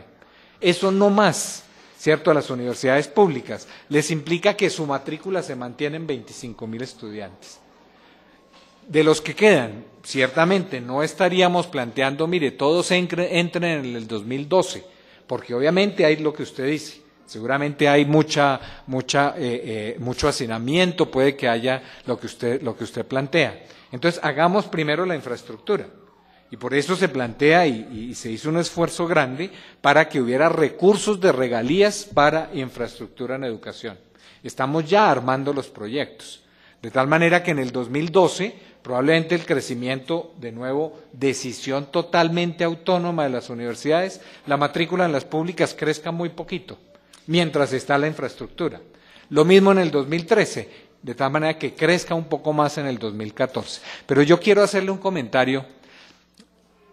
Eso no más, ¿cierto? A las universidades públicas les implica que su matrícula se mantiene en 25.000 estudiantes. De los que quedan, ciertamente no estaríamos planteando, mire, todos entren en el 2012, porque obviamente hay lo que usted dice, seguramente hay mucho hacinamiento, puede que haya lo que usted plantea. Entonces, hagamos primero la infraestructura. Y por eso se plantea y se hizo un esfuerzo grande para que hubiera recursos de regalías para infraestructura en educación. Estamos ya armando los proyectos. De tal manera que en el 2012, probablemente el crecimiento, de nuevo, decisión totalmente autónoma de las universidades, la matrícula en las públicas crezca muy poquito, mientras está la infraestructura. Lo mismo en el 2013, de tal manera que crezca un poco más en el 2014. Pero yo quiero hacerle un comentario.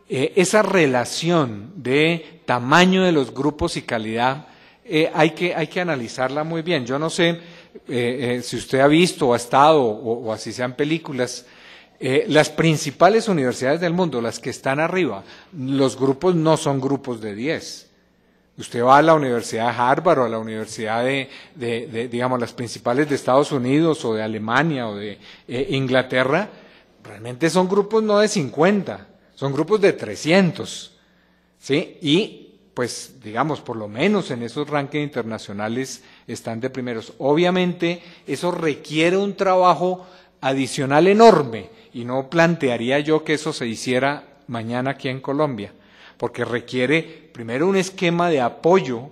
Esa relación de tamaño de los grupos y calidad hay que analizarla muy bien. Yo no sé si usted ha visto o ha estado o así sean películas, las principales universidades del mundo, las que están arriba, los grupos no son grupos de 10. Usted va a la Universidad de Harvard o a la Universidad digamos, las principales de Estados Unidos o de Alemania o de Inglaterra, realmente son grupos no de 50, son grupos de 300, ¿sí? Y pues digamos, por lo menos en esos rankings internacionales están de primeros. Obviamente eso requiere un trabajo adicional enorme y no plantearía yo que eso se hiciera mañana aquí en Colombia, porque requiere primero un esquema de apoyo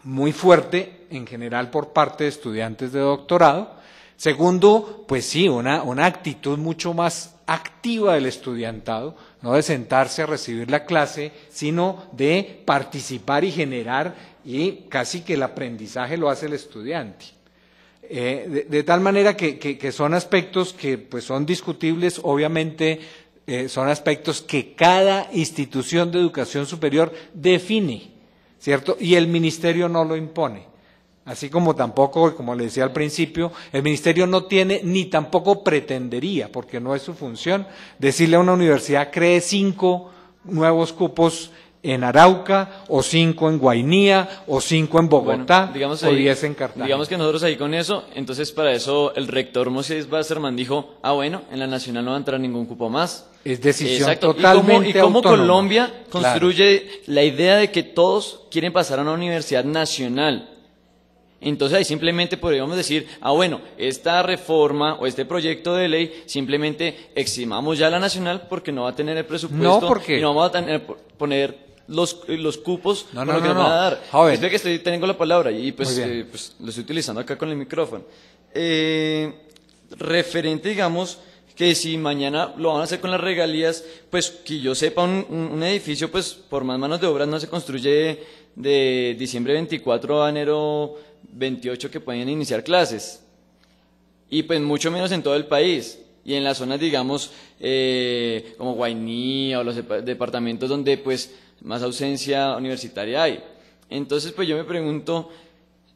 muy fuerte en general por parte de estudiantes de doctorado. Segundo, pues sí, una actitud mucho más activa del estudiantado, no de sentarse a recibir la clase, sino de participar y generar, y casi que el aprendizaje lo hace el estudiante. De tal manera que son aspectos que pues son discutibles, obviamente son aspectos que cada institución de educación superior define, ¿cierto? Y el ministerio no lo impone. Así como tampoco, como le decía al principio, el ministerio no tiene ni tampoco pretendería, porque no es su función, decirle a una universidad cree 5 nuevos cupos en Arauca, o 5 en Guainía, o 5 en Bogotá, Bueno, digamos o ahí, 10 en Cartagena. Digamos que nosotros ahí con eso, entonces para eso el rector Moisés Wasserman dijo, bueno, en la nacional no va a entrar ningún cupo más. Es decisión Exacto. totalmente Y cómo autónoma. Colombia Claro. construye la idea de que todos quieren pasar a una universidad nacional. Entonces ahí simplemente podríamos decir, bueno, esta reforma o este proyecto de ley simplemente eximamos ya la nacional porque no va a tener el presupuesto No, porque y no vamos a poner los cupos No, por no, lo que no, nos van a no. dar. Joven. Espera que tengo la palabra y pues, Muy bien. pues lo estoy utilizando acá con el micrófono. Referente, digamos, que si mañana lo van a hacer con las regalías, pues que yo sepa, un edificio, pues por más manos de obra no se construye de diciembre 24 a enero 28 que pueden iniciar clases. Y pues mucho menos en todo el país. Y en las zonas, digamos, como Guainía o los departamentos donde pues más ausencia universitaria hay. Entonces, pues yo me pregunto,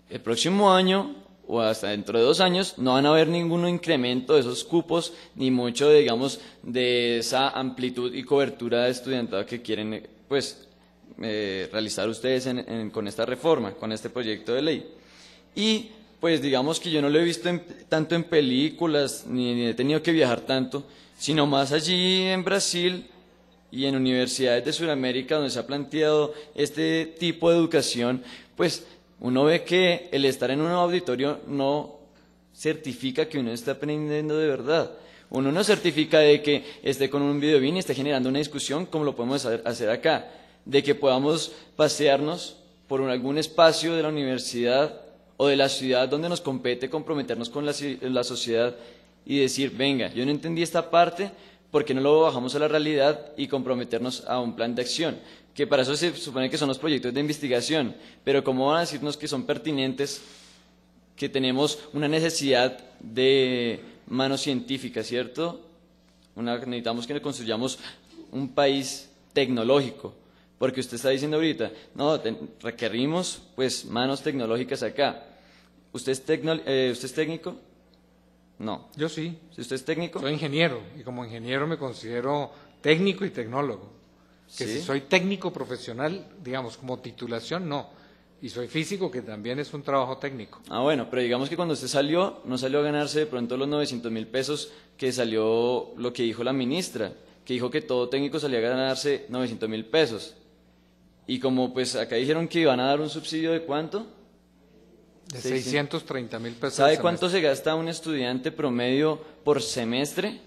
el próximo año o hasta dentro de 2 años no van a haber ningún incremento de esos cupos, ni mucho, digamos, de esa amplitud y cobertura de estudiantado que quieren, pues, realizar ustedes con esta reforma, con este proyecto de ley. Y, pues, digamos que yo no lo he visto tanto en películas, ni he tenido que viajar tanto, sino más allí en Brasil y en universidades de Sudamérica donde se ha planteado este tipo de educación, pues uno ve que el estar en un auditorio no certifica que uno está aprendiendo de verdad. Uno no certifica de que esté con un video bien y esté generando una discusión como lo podemos hacer acá, de que podamos pasearnos por algún espacio de la universidad o de la ciudad donde nos compete comprometernos con la sociedad y decir, venga, yo no entendí esta parte, ¿por qué no lo bajamos a la realidad y comprometernos a un plan de acción? Que para eso se supone que son los proyectos de investigación, pero ¿cómo van a decirnos que son pertinentes, que tenemos una necesidad de mano científica, ¿cierto? Necesitamos que construyamos un país tecnológico, porque usted está diciendo ahorita, no, requerimos pues manos tecnológicas acá. ¿Usted es técnico? No. Yo sí. ¿Si usted es técnico? Soy ingeniero y como ingeniero me considero técnico y tecnólogo. Que ¿Sí? si soy técnico profesional, digamos, como titulación, no. Y soy físico, que también es un trabajo técnico. Bueno, pero digamos que cuando usted salió, no salió a ganarse de pronto los 900.000 pesos que salió lo que dijo la ministra, que dijo que todo técnico salía a ganarse 900.000 pesos. Y como pues acá dijeron que iban a dar un subsidio de ¿cuánto? De 630.000 pesos. ¿Sabe al cuánto semestre. se gasta un estudiante promedio por semestre?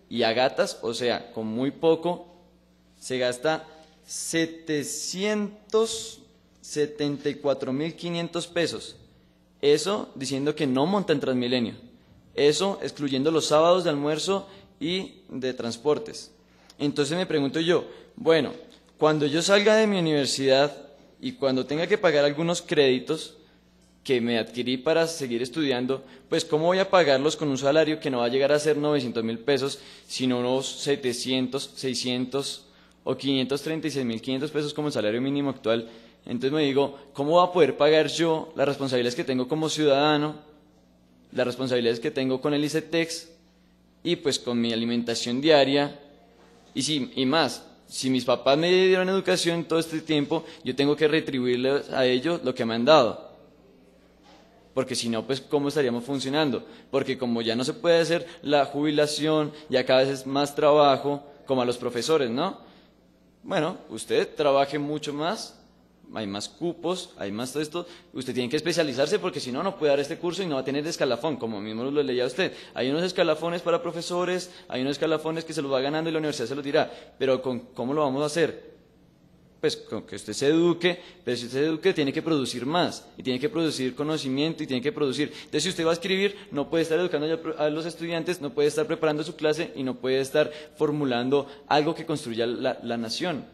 Y a gatas, o sea, con muy poco, se gasta 774.500 pesos. Eso diciendo que no monta en Transmilenio. Eso excluyendo los sábados de almuerzo y de transportes. Entonces me pregunto yo, bueno, cuando yo salga de mi universidad y cuando tenga que pagar algunos créditos que me adquirí para seguir estudiando, pues ¿cómo voy a pagarlos con un salario que no va a llegar a ser 900.000 pesos, sino unos 700, 600 o 536.500 pesos como el salario mínimo actual? Entonces me digo, ¿cómo voy a poder pagar yo las responsabilidades que tengo como ciudadano, las responsabilidades que tengo con el ICETEX y pues con mi alimentación diaria y más? Si mis papás me dieron educación todo este tiempo, yo tengo que retribuirles a ellos lo que me han dado. Porque si no, pues ¿cómo estaríamos funcionando? Porque como ya no se puede hacer la jubilación, ya cada vez es más trabajo, como a los profesores, ¿no? Bueno, usted trabaje mucho más, hay más cupos, hay más todo esto, usted tiene que especializarse porque si no, no puede dar este curso y no va a tener escalafón, como mismo lo leía usted. Hay unos escalafones para profesores, hay unos escalafones que se los va ganando y la universidad se los dirá, pero ¿cómo lo vamos a hacer? Pues con que usted se eduque, pero si usted se eduque tiene que producir más, y tiene que producir conocimiento, y tiene que producir. Entonces si usted va a escribir, no puede estar educando a los estudiantes, no puede estar preparando su clase, y no puede estar formulando algo que construya la nación.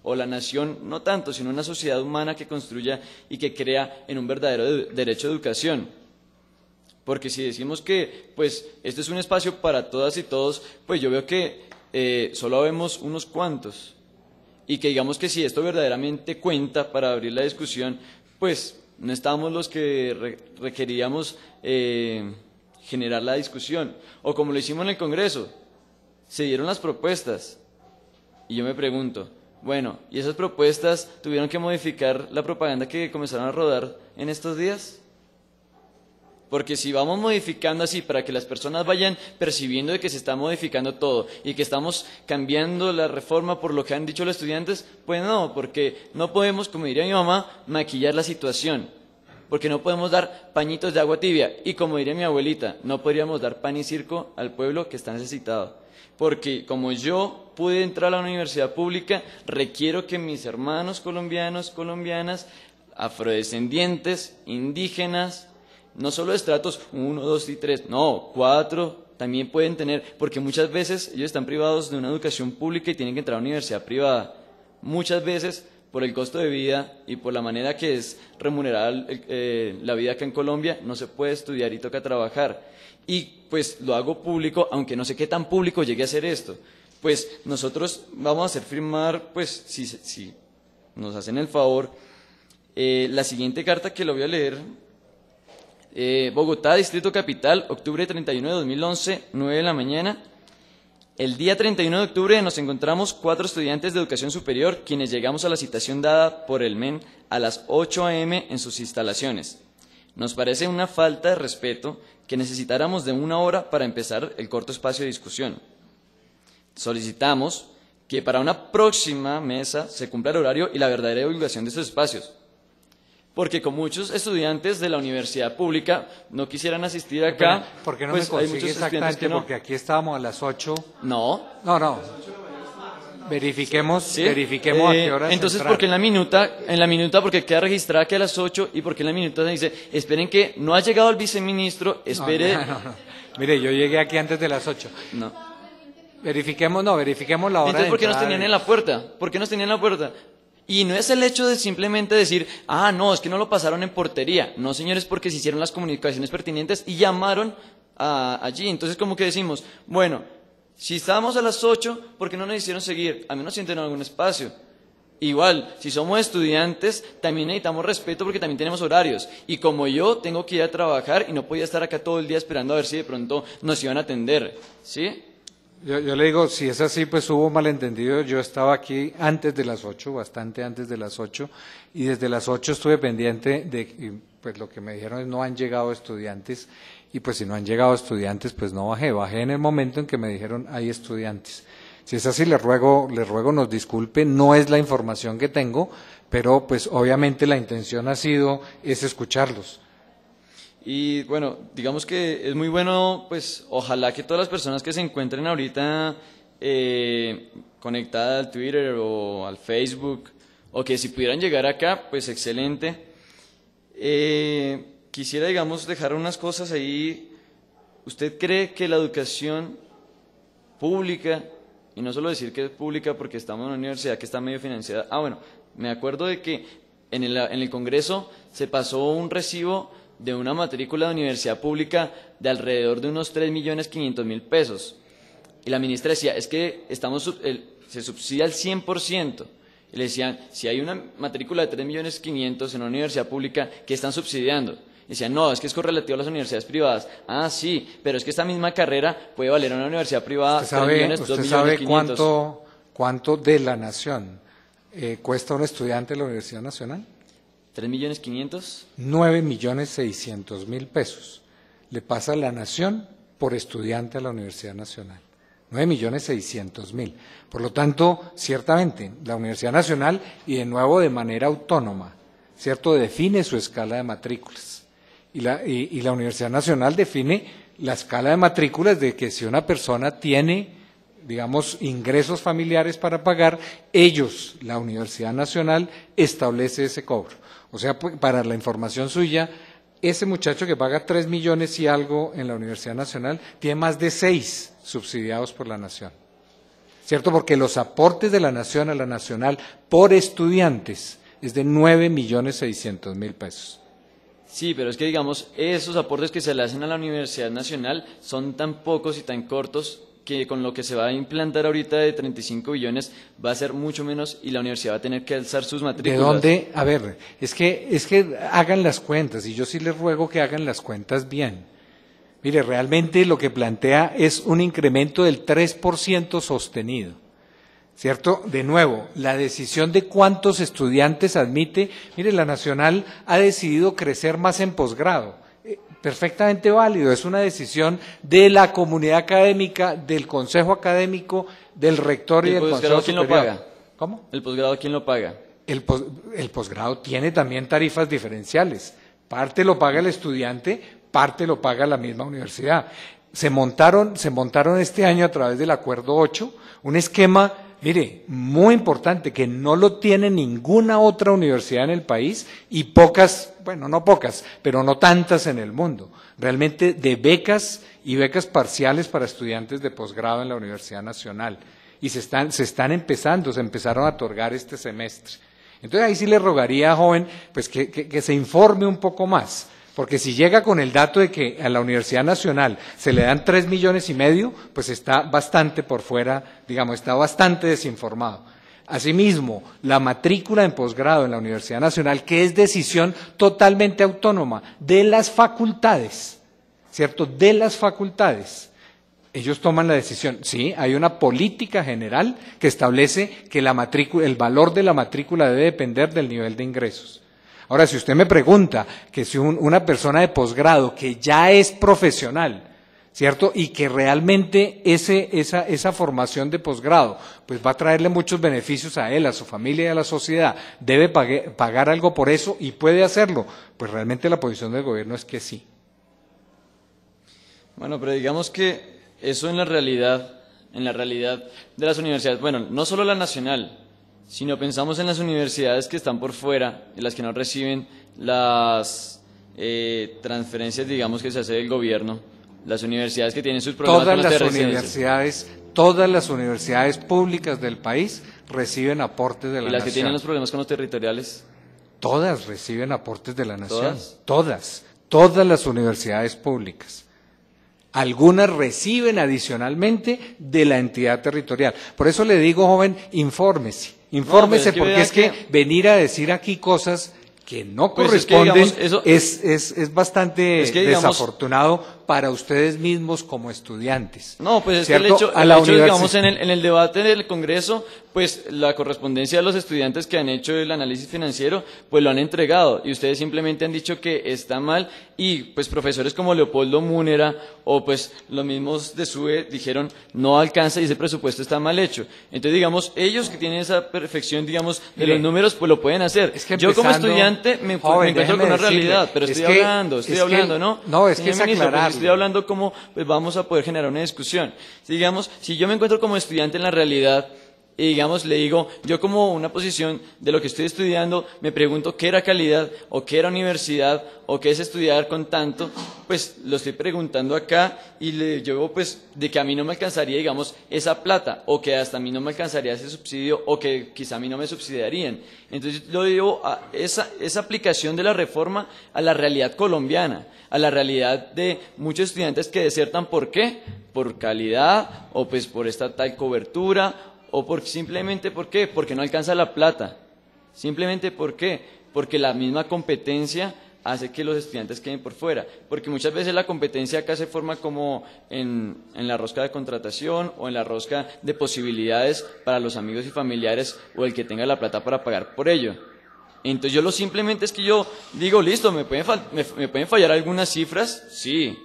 O la nación no tanto, sino una sociedad humana que construya y que crea en un verdadero derecho a educación. Porque si decimos que pues este es un espacio para todas y todos, pues yo veo que solo vemos unos cuantos. Y que digamos que si esto verdaderamente cuenta para abrir la discusión, pues no estamos los que requeríamos generar la discusión. O como lo hicimos en el Congreso, se dieron las propuestas. Y yo me pregunto, Bueno, ¿y esas propuestas tuvieron que modificar la propaganda que comenzaron a rodar en estos días? Porque si vamos modificando así para que las personas vayan percibiendo de que se está modificando todo y que estamos cambiando la reforma por lo que han dicho los estudiantes, pues no, porque no podemos, como diría mi mamá, maquillar la situación. Porque no podemos dar pañitos de agua tibia. Y como diría mi abuelita, no podríamos dar pan y circo al pueblo que está necesitado. Porque como yo pude entrar a la universidad pública, requiero que mis hermanos colombianos, colombianas, afrodescendientes, indígenas, no solo de estratos 1, 2 y 3, no, 4 también pueden tener, porque muchas veces ellos están privados de una educación pública y tienen que entrar a una universidad privada. Muchas veces, por el costo de vida y por la manera que es remunerada la vida acá en Colombia, no se puede estudiar y toca trabajar. Y pues lo hago público, aunque no sé qué tan público llegue a ser esto. Pues nosotros vamos a hacer firmar, pues si nos hacen el favor, la siguiente carta que lo voy a leer. Bogotá, Distrito Capital, octubre 31 de 2011, 9 de la mañana. El día 31 de octubre nos encontramos 4 estudiantes de educación superior quienes llegamos a la citación dada por el MEN a las 8 a.m. en sus instalaciones. Nos parece una falta de respeto que necesitáramos de 1 hora para empezar el corto espacio de discusión. Solicitamos que para una próxima mesa se cumpla el horario y la verdadera divulgación de estos espacios. Porque con muchos estudiantes de la universidad pública no quisieran asistir acá. ¿Por qué no pues me hay consigue muchos estudiantes exactamente? que no. Porque aquí estábamos a las 8. No. No. Verifiquemos, ¿Sí? verifiquemos a qué hora entonces, ¿por qué en la minuta, porque queda registrada que a las 8 y porque en la minuta se dice, esperen que no ha llegado el viceministro, espere. No. Mire, yo llegué aquí antes de las 8. No. Verifiquemos la hora. Entonces, ¿por qué nos de tenían en la puerta? ¿Por qué nos tenían en la puerta? Y no es el hecho de simplemente decir, no, es que no lo pasaron en portería. No, señores, porque se hicieron las comunicaciones pertinentes y llamaron allí. Entonces, como que decimos, bueno, si estábamos a las 8, ¿por qué no nos hicieron seguir? A menos sienten algún espacio. Igual, si somos estudiantes, también necesitamos respeto porque también tenemos horarios. Y como yo tengo que ir a trabajar y no podía estar acá todo el día esperando a ver si de pronto nos iban a atender, ¿sí? Yo le digo, si es así, pues hubo malentendido. Yo estaba aquí antes de las 8, bastante antes de las 8, y desde las 8 estuve pendiente de, pues lo que me dijeron es no han llegado estudiantes, y pues si no han llegado estudiantes, pues no bajé en el momento en que me dijeron hay estudiantes. Si es así, le ruego nos disculpe, no es la información que tengo, pero pues obviamente la intención es escucharlos. Y bueno, digamos que es muy bueno, pues ojalá que todas las personas que se encuentren ahorita conectadas al Twitter o al Facebook, o que si pudieran llegar acá, pues excelente. Quisiera, digamos, dejar unas cosas ahí. ¿Usted cree que la educación pública, y no solo decir que es pública porque estamos en una universidad que está medio financiada, bueno, me acuerdo de que en el Congreso se pasó un recibo de una matrícula de universidad pública de alrededor de unos 3.500.000 pesos. Y la ministra decía, es que se subsidia al 100%. Y le decían, si hay una matrícula de 3.500.000 en una universidad pública, ¿qué están subsidiando? Y decían, no, es que es correlativo a las universidades privadas. Sí, pero es que esta misma carrera puede valer a una universidad privada ¿Usted sabe cuánto de la nación cuesta un estudiante de la Universidad Nacional? 3.500.000. 9.600.000 pesos le pasa a la nación por estudiante a la Universidad Nacional. 9.600.000. Por lo tanto, ciertamente, la Universidad Nacional, y de nuevo de manera autónoma, ¿cierto?, define su escala de matrículas. Y la Universidad Nacional define la escala de matrículas de que si una persona tiene, digamos, ingresos familiares para pagar, la Universidad Nacional, establece ese cobro. O sea, para la información suya, ese muchacho que paga 3 millones y algo en la Universidad Nacional tiene más de 6 subsidiados por la Nación. ¿Cierto? Porque los aportes de la Nación a la Nacional por estudiantes es de 9.600.000 pesos. Sí, pero es que digamos, esos aportes que se le hacen a la Universidad Nacional son tan pocos y tan cortos que con lo que se va a implantar ahorita de 35 billones va a ser mucho menos y la universidad va a tener que alzar sus matrículas. ¿De dónde? A ver, es que hagan las cuentas, y yo sí les ruego que hagan las cuentas bien. Mire, realmente lo que plantea es un incremento del 3% sostenido. ¿cierto? De nuevo, la decisión de cuántos estudiantes admite, mire, la Nacional ha decidido crecer más en posgrado, perfectamente válido, es una decisión de la comunidad académica, del consejo académico, del rector y del consejo superior. ¿Quién lo paga? ¿Cómo? ¿El posgrado quién lo paga? El posgrado tiene también tarifas diferenciales, parte lo paga el estudiante, parte lo paga la misma universidad. Se montaron este año a través del Acuerdo 8 un esquema, mire, muy importante, que no lo tiene ninguna otra universidad en el país y pocas, bueno, no pocas, pero no tantas en el mundo, realmente de becas y becas parciales para estudiantes de posgrado en la Universidad Nacional. Y se empezaron a otorgar este semestre. Entonces ahí sí le rogaría, joven, pues que se informe un poco más. Porque si llega con el dato de que a la Universidad Nacional se le dan 3,5 millones, pues está bastante por fuera, digamos, está bastante desinformado. Asimismo, la matrícula en posgrado en la Universidad Nacional, que es decisión totalmente autónoma de las facultades, ¿cierto? De las facultades. Ellos toman la decisión. Sí, hay una política general que establece que el valor de la matrícula debe depender del nivel de ingresos. Ahora, si usted me pregunta que si una persona de posgrado que ya es profesional, ¿cierto? Y que realmente esa formación de posgrado pues va a traerle muchos beneficios a él, a su familia y a la sociedad, debe pagar algo por eso y puede hacerlo, pues realmente la posición del gobierno es que sí. Bueno, pero digamos que eso en la realidad de las universidades, bueno, no solo la nacional, sino pensamos en las universidades que están por fuera, en las que no reciben las transferencias, digamos, que se hace del gobierno, las universidades que tienen sus problemas con las terceras. Todas las universidades públicas del país reciben aportes de la nación. ¿Y las que tienen los problemas con los territoriales? Todas reciben aportes de la nación. Todas las universidades públicas. Algunas reciben adicionalmente de la entidad territorial. Por eso le digo, joven, infórmese, porque es que venir a decir aquí cosas que no corresponden es bastante desafortunado para ustedes mismos como estudiantes. No, pues es ¿cierto? que el hecho digamos, en el debate del Congreso, pues la correspondencia de los estudiantes que han hecho el análisis financiero, pues lo han entregado, y ustedes simplemente han dicho que está mal, y pues profesores como Leopoldo Múnera, o pues los mismos de SUBE dijeron, no alcanza y ese presupuesto está mal hecho. Entonces, digamos, ellos que tienen esa perfección, digamos, de los números, pues lo pueden hacer. Es que yo como estudiante me encuentro con una realidad, pero estoy hablando, ¿no? No, es que es aclarar. Estoy hablando cómo pues vamos a poder generar una discusión. Digamos, si yo me encuentro como estudiante en la realidad y digamos le digo, yo como una posición de lo que estoy estudiando, me pregunto qué era calidad o qué era universidad o qué es estudiar con tanto, pues lo estoy preguntando acá y le llevo pues de que a mí no me alcanzaría, digamos, esa plata o que hasta a mí no me alcanzaría ese subsidio o que quizá a mí no me subsidiarían. Entonces lo llevo a esa aplicación de la reforma a la realidad colombiana, a la realidad de muchos estudiantes que desertan. ¿Por qué? Por calidad o pues por esta tal cobertura o simplemente ¿por qué? Porque no alcanza la plata. Simplemente ¿por qué? Porque la misma competencia hace que los estudiantes queden por fuera. Porque muchas veces la competencia acá se forma como en la rosca de contratación o en la rosca de posibilidades para los amigos y familiares o el que tenga la plata para pagar por ello. Entonces yo simplemente es que yo digo, listo, ¿me pueden fallar algunas cifras? Sí.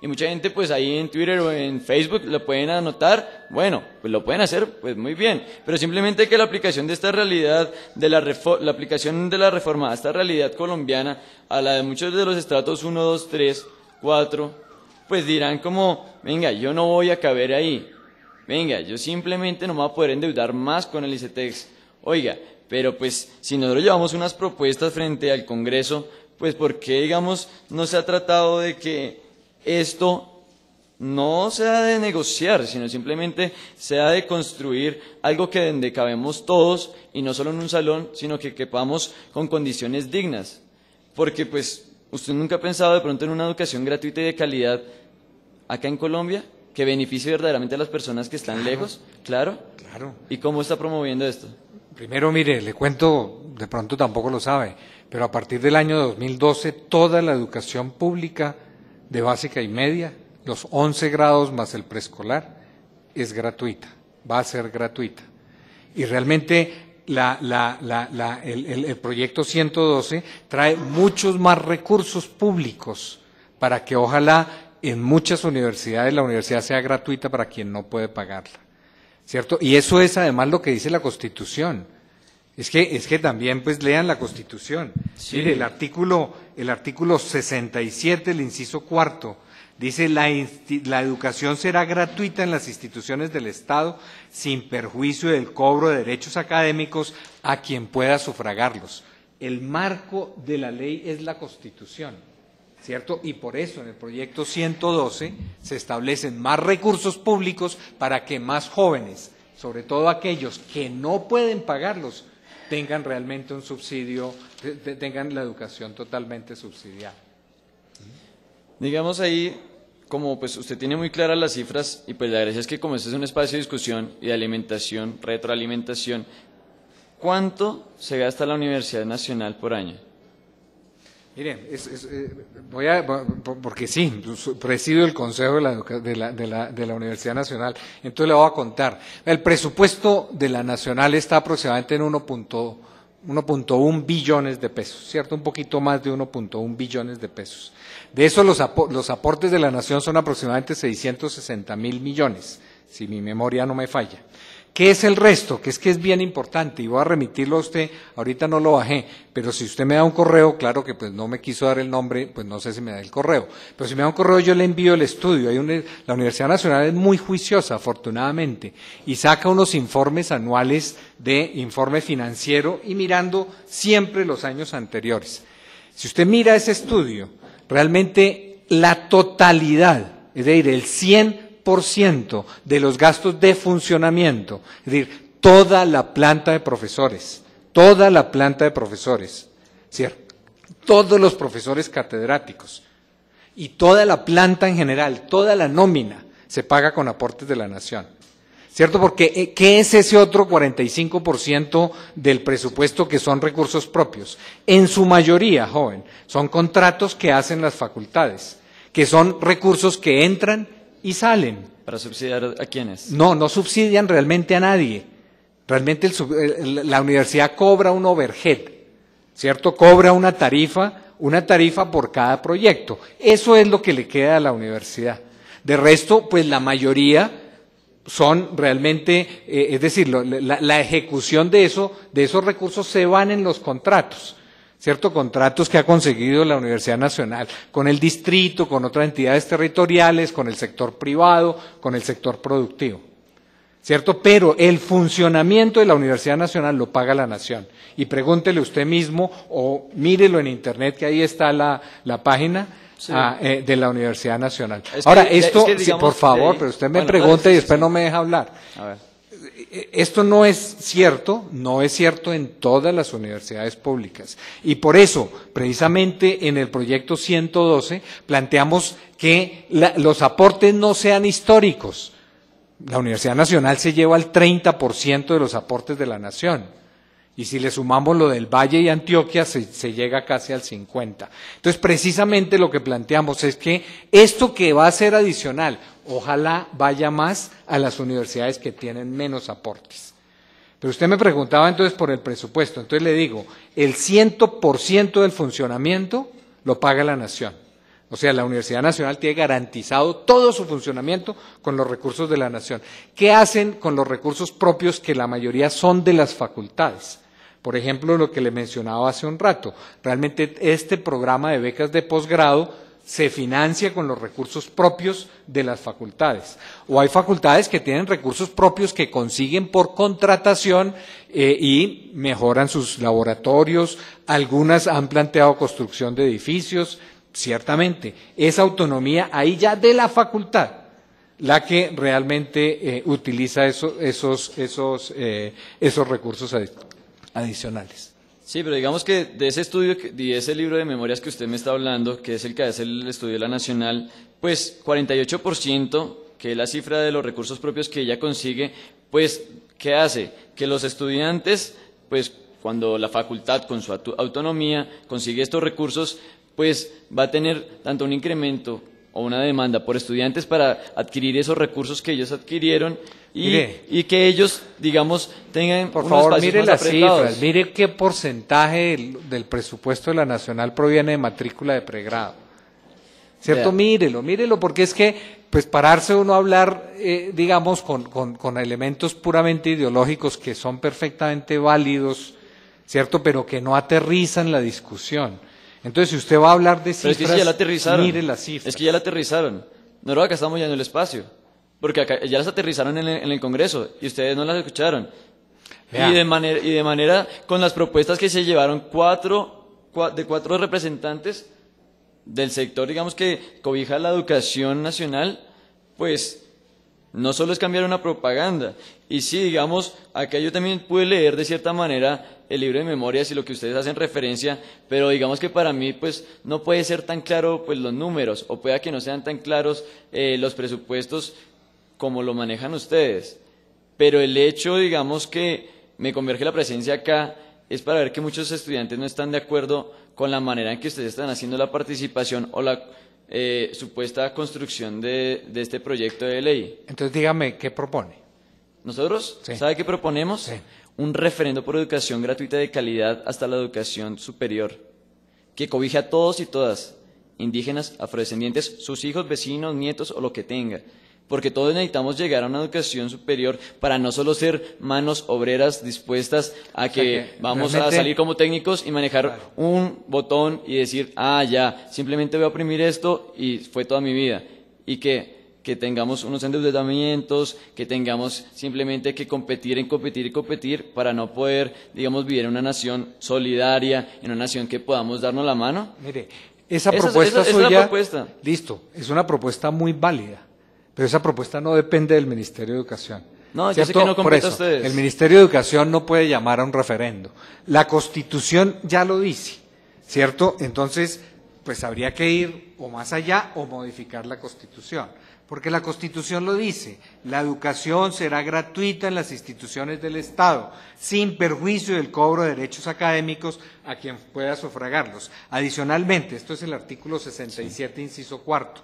Y mucha gente pues ahí en Twitter o en Facebook lo pueden anotar, bueno, pues lo pueden hacer, pues muy bien. Pero simplemente que la aplicación de esta realidad, la aplicación de la reforma a esta realidad colombiana, a la de muchos de los estratos 1, 2, 3, 4, pues dirán como, venga, yo no voy a caber ahí. Venga, yo simplemente no me voy a poder endeudar más con el ICETEX. Oiga, pero pues si nosotros llevamos unas propuestas frente al Congreso, pues ¿por qué, digamos, no se ha tratado de que esto no sea de negociar, sino simplemente sea de construir algo que donde cabemos todos y no solo en un salón, sino que quepamos con condiciones dignas? Porque pues usted nunca ha pensado de pronto en una educación gratuita y de calidad acá en Colombia que beneficie verdaderamente a las personas que están lejos. Claro. ¿Y cómo está promoviendo esto? Primero, mire, le cuento, de pronto tampoco lo sabe, pero a partir del año 2012 toda la educación pública de básica y media, los 11 grados más el preescolar, es gratuita, va a ser gratuita. Y realmente el proyecto 112 trae muchos más recursos públicos para que ojalá en muchas universidades la universidad sea gratuita para quien no puede pagarla, ¿cierto? Y eso es además lo que dice la Constitución. Es que también pues lean la Constitución. Sí. Mire, el artículo 67, el inciso cuarto, dice la educación será gratuita en las instituciones del Estado sin perjuicio del cobro de derechos académicos a quien pueda sufragarlos. El marco de la ley es la Constitución, ¿cierto? Y por eso en el proyecto 112 se establecen más recursos públicos para que más jóvenes, sobre todo aquellos que no pueden pagarlos, tengan realmente un subsidio, tengan la educación totalmente subsidiada. Digamos ahí, como pues usted tiene muy claras las cifras, y pues la gracia es que como este es un espacio de discusión y de alimentación, retroalimentación, ¿cuánto se gasta la Universidad Nacional por año? Miren, porque sí, presido el Consejo de la Universidad Nacional, entonces le voy a contar. El presupuesto de la Nacional está aproximadamente en 1.1 billones de pesos, ¿cierto? Un poquito más de 1.1 billones de pesos. De eso los aportes de la Nación son aproximadamente 660.000 millones, si mi memoria no me falla. ¿Qué es el resto? Que es bien importante y voy a remitirlo a usted, ahorita no lo bajé, pero si usted me da un correo, claro que pues no me quiso dar el nombre, pues no sé si me da el correo, pero si me da un correo yo le envío el estudio. La Universidad Nacional es muy juiciosa, afortunadamente, y saca unos informes anuales de informe financiero y mirando siempre los años anteriores. Si usted mira ese estudio, realmente la totalidad, es decir, el 100% de los gastos de funcionamiento, es decir, toda la planta de profesores, ¿cierto? Todos los profesores catedráticos y toda la planta en general, toda la nómina se paga con aportes de la Nación, ¿cierto? Porque ¿qué es ese otro 45% del presupuesto que son recursos propios? En su mayoría, joven, son contratos que hacen las facultades, que son recursos que entran y salen. ¿Para subsidiar a quiénes? No subsidian realmente a nadie. Realmente la universidad cobra un overhead, ¿cierto? Cobra una tarifa por cada proyecto. Eso es lo que le queda a la universidad. De resto, pues la mayoría son realmente, es decir, la ejecución de esos recursos se van en los contratos, ¿cierto? Contratos que ha conseguido la Universidad Nacional con el distrito, con otras entidades territoriales, con el sector privado, con el sector productivo, ¿cierto? Pero el funcionamiento de la Universidad Nacional lo paga la Nación. Y pregúntele usted mismo o mírelo en internet, que ahí está la página sí. De la Universidad Nacional. Ahora, esto, digamos, sí, por favor, pero usted me pregunta y después no me deja hablar. A ver. Esto no es cierto en todas las universidades públicas. Y por eso, precisamente en el proyecto 112, planteamos que los aportes no sean históricos. La Universidad Nacional se lleva el 30% de los aportes de la Nación. Y si le sumamos lo del Valle y Antioquia, se llega casi al 50%. Entonces, precisamente lo que planteamos es que esto que va a ser adicional, ojalá vaya más a las universidades que tienen menos aportes. Pero usted me preguntaba entonces por el presupuesto. Entonces le digo, el 100% del funcionamiento lo paga la Nación. O sea, la Universidad Nacional tiene garantizado todo su funcionamiento con los recursos de la Nación. ¿Qué hacen con los recursos propios que la mayoría son de las facultades? Por ejemplo, lo que le mencionaba hace un rato. Realmente este programa de becas de posgrado se financia con los recursos propios de las facultades. O hay facultades que tienen recursos propios que consiguen por contratación y mejoran sus laboratorios. Algunas han planteado construcción de edificios. Ciertamente, esa autonomía ahí ya de la facultad, la que realmente utiliza esos recursos adicionales. Sí, pero digamos que de ese estudio y de ese libro de memorias que usted me está hablando, que es el que hace el estudio de la Nacional, pues 48%, que es la cifra de los recursos propios que ella consigue, pues, ¿qué hace? Que los estudiantes, pues, cuando la facultad con su autonomía consigue estos recursos, pues va a tener tanto un incremento o una demanda por estudiantes para adquirir esos recursos que ellos adquirieron Mire. y que ellos, digamos, tengan Por unos favor, espacios mire más las apretados. cifras, mire qué porcentaje del presupuesto de la Nacional proviene de matrícula de pregrado. ¿Cierto? Vea. Mírelo, porque es que, pues, pararse uno a hablar, digamos, con elementos puramente ideológicos que son perfectamente válidos, ¿cierto? Pero que no aterrizan la discusión. Entonces, si usted va a hablar de Pero es que cifras, si ya la aterrizaron. mire las cifras. Es que ya la aterrizaron. Nosotros acá estamos ya en el espacio. Porque acá ya las aterrizaron en el Congreso y ustedes no las escucharon. Vea. Y de manera, con las propuestas que se llevaron cuatro representantes del sector, digamos, que cobija la educación nacional, pues no solo es cambiar una propaganda. Y sí, digamos, acá yo también pude leer de cierta manera el libro de memorias y lo que ustedes hacen referencia, pero digamos que para mí pues no puede ser tan claro pues los números, o pueda que no sean tan claros los presupuestos como lo manejan ustedes. Pero el hecho, digamos, que me converge la presencia acá es para ver que muchos estudiantes no están de acuerdo con la manera en que ustedes están haciendo la participación o la supuesta construcción de este proyecto de ley. Entonces, dígame, ¿qué propone? Nosotros, Sí. ¿sabe qué proponemos? Sí. Un referendo por educación gratuita de calidad hasta la educación superior, que cobije a todos y todas, indígenas, afrodescendientes, sus hijos, vecinos, nietos o lo que tenga. Porque todos necesitamos llegar a una educación superior para no solo ser manos obreras dispuestas a que vamos a realmente- salir como técnicos y manejar un botón y decir, ya, simplemente voy a oprimir esto y fue toda mi vida. Y que tengamos unos endeudamientos, que tengamos simplemente que competir para no poder, digamos, vivir en una nación solidaria, en una nación que podamos darnos la mano. Mire, esa Esa es propuesta la suya, propuesta. listo, es una propuesta muy válida, pero esa propuesta no depende del Ministerio de Educación. No, yo sé ¿cierto? que no Por compete a eso, ustedes. el Ministerio de Educación no puede llamar a un referendo. La Constitución ya lo dice, ¿cierto? Entonces, pues habría que ir o más allá o modificar la Constitución. Porque la Constitución lo dice, la educación será gratuita en las instituciones del Estado, sin perjuicio del cobro de derechos académicos a quien pueda sufragarlos. Adicionalmente, esto es el artículo 67, inciso cuarto,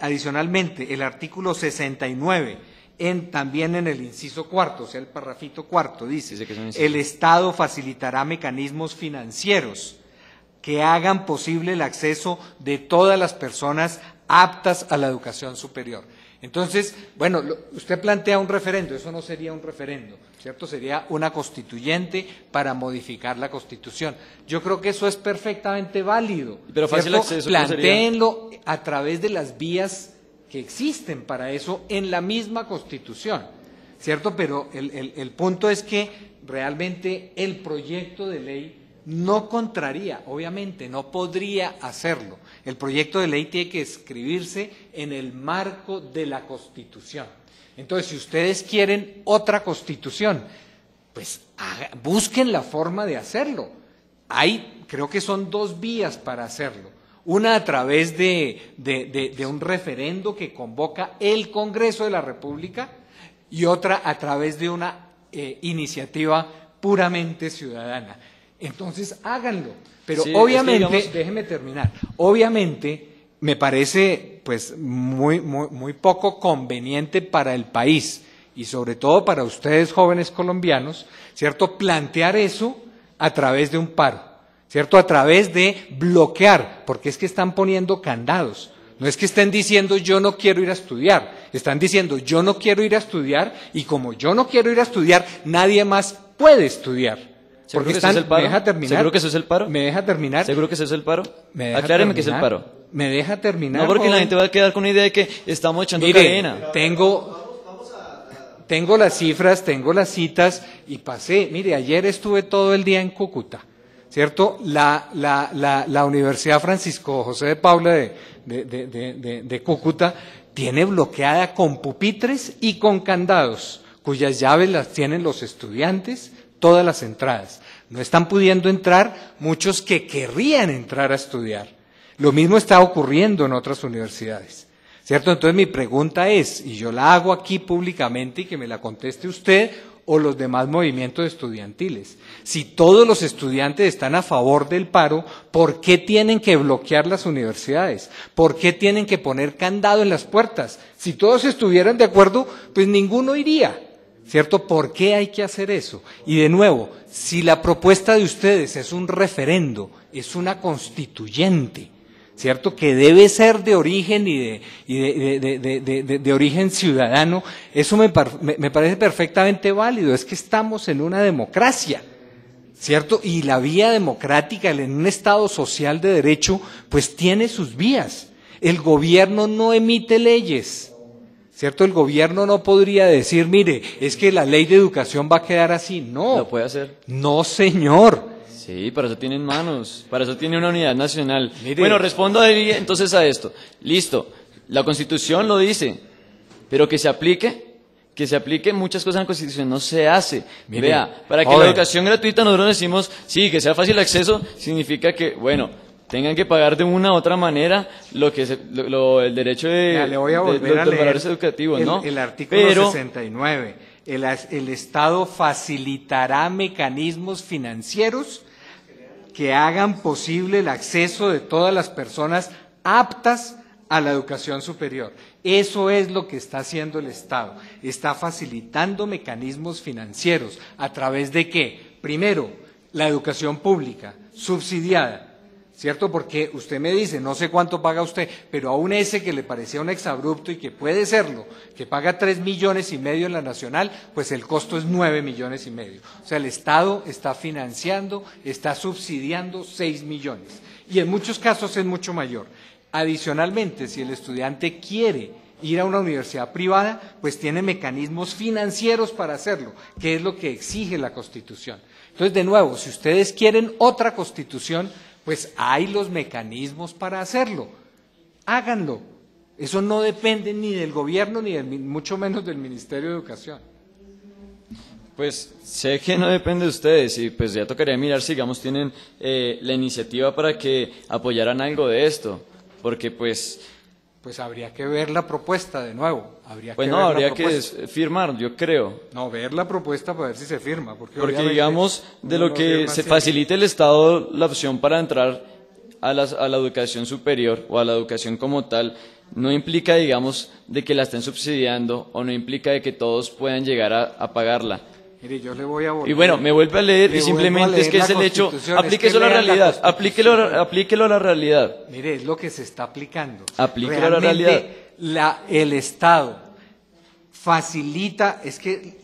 adicionalmente, el artículo 69, también en el inciso cuarto, o sea, el parrafito cuarto, dice, Dice que es un inciso. el Estado facilitará mecanismos financieros que hagan posible el acceso de todas las personas aptas a la educación superior. Entonces, bueno, usted plantea un referendo, eso no sería un referendo, ¿cierto? Sería una constituyente para modificar la Constitución. Yo creo que eso es perfectamente válido. Pero fácil ¿cierto? acceso, ¿cómo sería? Plantéenlo a través de las vías que existen para eso en la misma Constitución, ¿cierto? Pero el punto es que realmente el proyecto de ley no contraría, obviamente, no podría hacerlo. El proyecto de ley tiene que escribirse en el marco de la Constitución. Entonces, si ustedes quieren otra Constitución, pues busquen la forma de hacerlo. Creo que son dos vías para hacerlo. Una a través de un referendo que convoca el Congreso de la República y otra a través de una iniciativa puramente ciudadana. Entonces, háganlo. Pero Sí, obviamente, es que digamos- déjeme terminar, obviamente me parece pues muy poco conveniente para el país y sobre todo para ustedes jóvenes colombianos, ¿cierto? Plantear eso a través de un paro, ¿cierto? A través de bloquear, porque es que están poniendo candados. No es que estén diciendo yo no quiero ir a estudiar, están diciendo yo no quiero ir a estudiar y como yo no quiero ir a estudiar, nadie más puede estudiar. ¿Seguro Porque que ese es el paro? ¿Me deja terminar? ¿Seguro que ese es el paro? ¿Me deja terminar? ¿Seguro que ese es el paro? ¿Me deja Acláreme que es el terminar? paro. ¿Me deja terminar? No, porque la joven? gente va a quedar con una idea de que estamos echando Mire, cadena. tengo las cifras, tengo las citas y pasé. Mire, ayer estuve todo el día en Cúcuta, ¿cierto? La Universidad Francisco José de Paula de Cúcuta tiene bloqueada con pupitres y con candados, cuyas llaves las tienen los estudiantes, todas las entradas. No están pudiendo entrar muchos que querrían entrar a estudiar. Lo mismo está ocurriendo en otras universidades, ¿cierto? Entonces mi pregunta es, y yo la hago aquí públicamente y que me la conteste usted o los demás movimientos estudiantiles. Si todos los estudiantes están a favor del paro, ¿por qué tienen que bloquear las universidades? ¿Por qué tienen que poner candado en las puertas? Si todos estuvieran de acuerdo, pues ninguno iría, ¿cierto? ¿Por qué hay que hacer eso? Y de nuevo, si la propuesta de ustedes es un referendo, es una constituyente, ¿cierto? Que debe ser de origen y de origen ciudadano, eso me parece perfectamente válido, es que estamos en una democracia, ¿cierto? Y la vía democrática en un Estado social de derecho, pues tiene sus vías. El gobierno no emite leyes, ¿cierto? El gobierno no podría decir, mire, es que la ley de educación va a quedar así, no. ¿Lo puede hacer? No, señor. Sí, para eso tienen manos, para eso tiene una unidad nacional. Mire. Bueno, respondo ahí entonces a esto. Listo, la Constitución lo dice, pero que se aplique, muchas cosas en la Constitución no se hace. Mire, Vea, para que joven. la educación gratuita nosotros decimos, sí, que sea fácil acceso, significa que, bueno, tengan que pagar de una u otra manera lo que el derecho Ya, le voy a volver a los leer valores educativos, ¿no? el artículo Pero, 69. El Estado facilitará mecanismos financieros que hagan posible el acceso de todas las personas aptas a la educación superior. Eso es lo que está haciendo el Estado. Está facilitando mecanismos financieros. ¿A través de qué? Primero, la educación pública, subsidiada, ¿cierto? Porque usted me dice, no sé cuánto paga usted, pero aún ese que le parecía un exabrupto y que puede serlo, que paga 3,5 millones en la nacional, pues el costo es 9,5 millones. O sea, el Estado está financiando, está subsidiando 6 millones. Y en muchos casos es mucho mayor. Adicionalmente, si el estudiante quiere ir a una universidad privada, pues tiene mecanismos financieros para hacerlo, que es lo que exige la Constitución. Entonces, de nuevo, si ustedes quieren otra Constitución, pues hay los mecanismos para hacerlo. Háganlo. Eso no depende ni del gobierno ni mucho menos del Ministerio de Educación. pues sé que no depende de ustedes y pues ya tocaría mirar si, digamos, tienen la iniciativa para que apoyaran algo de esto, porque pues habría que ver la propuesta de nuevo. Habría que firmar, yo creo. No, ver la propuesta para ver si se firma. Porque digamos, de lo que se facilite el Estado la opción para entrar a la educación superior o a la educación como tal, no implica, digamos, de que la estén subsidiando o no implica de que todos puedan llegar a pagarla. Mire, yo le voy a volver. Y bueno, me vuelve a leer y simplemente es que es el hecho, aplíquelo a la realidad, aplíquelo a la realidad. Mire, es lo que se está aplicando. Aplíquelo a la realidad. El Estado facilita, es que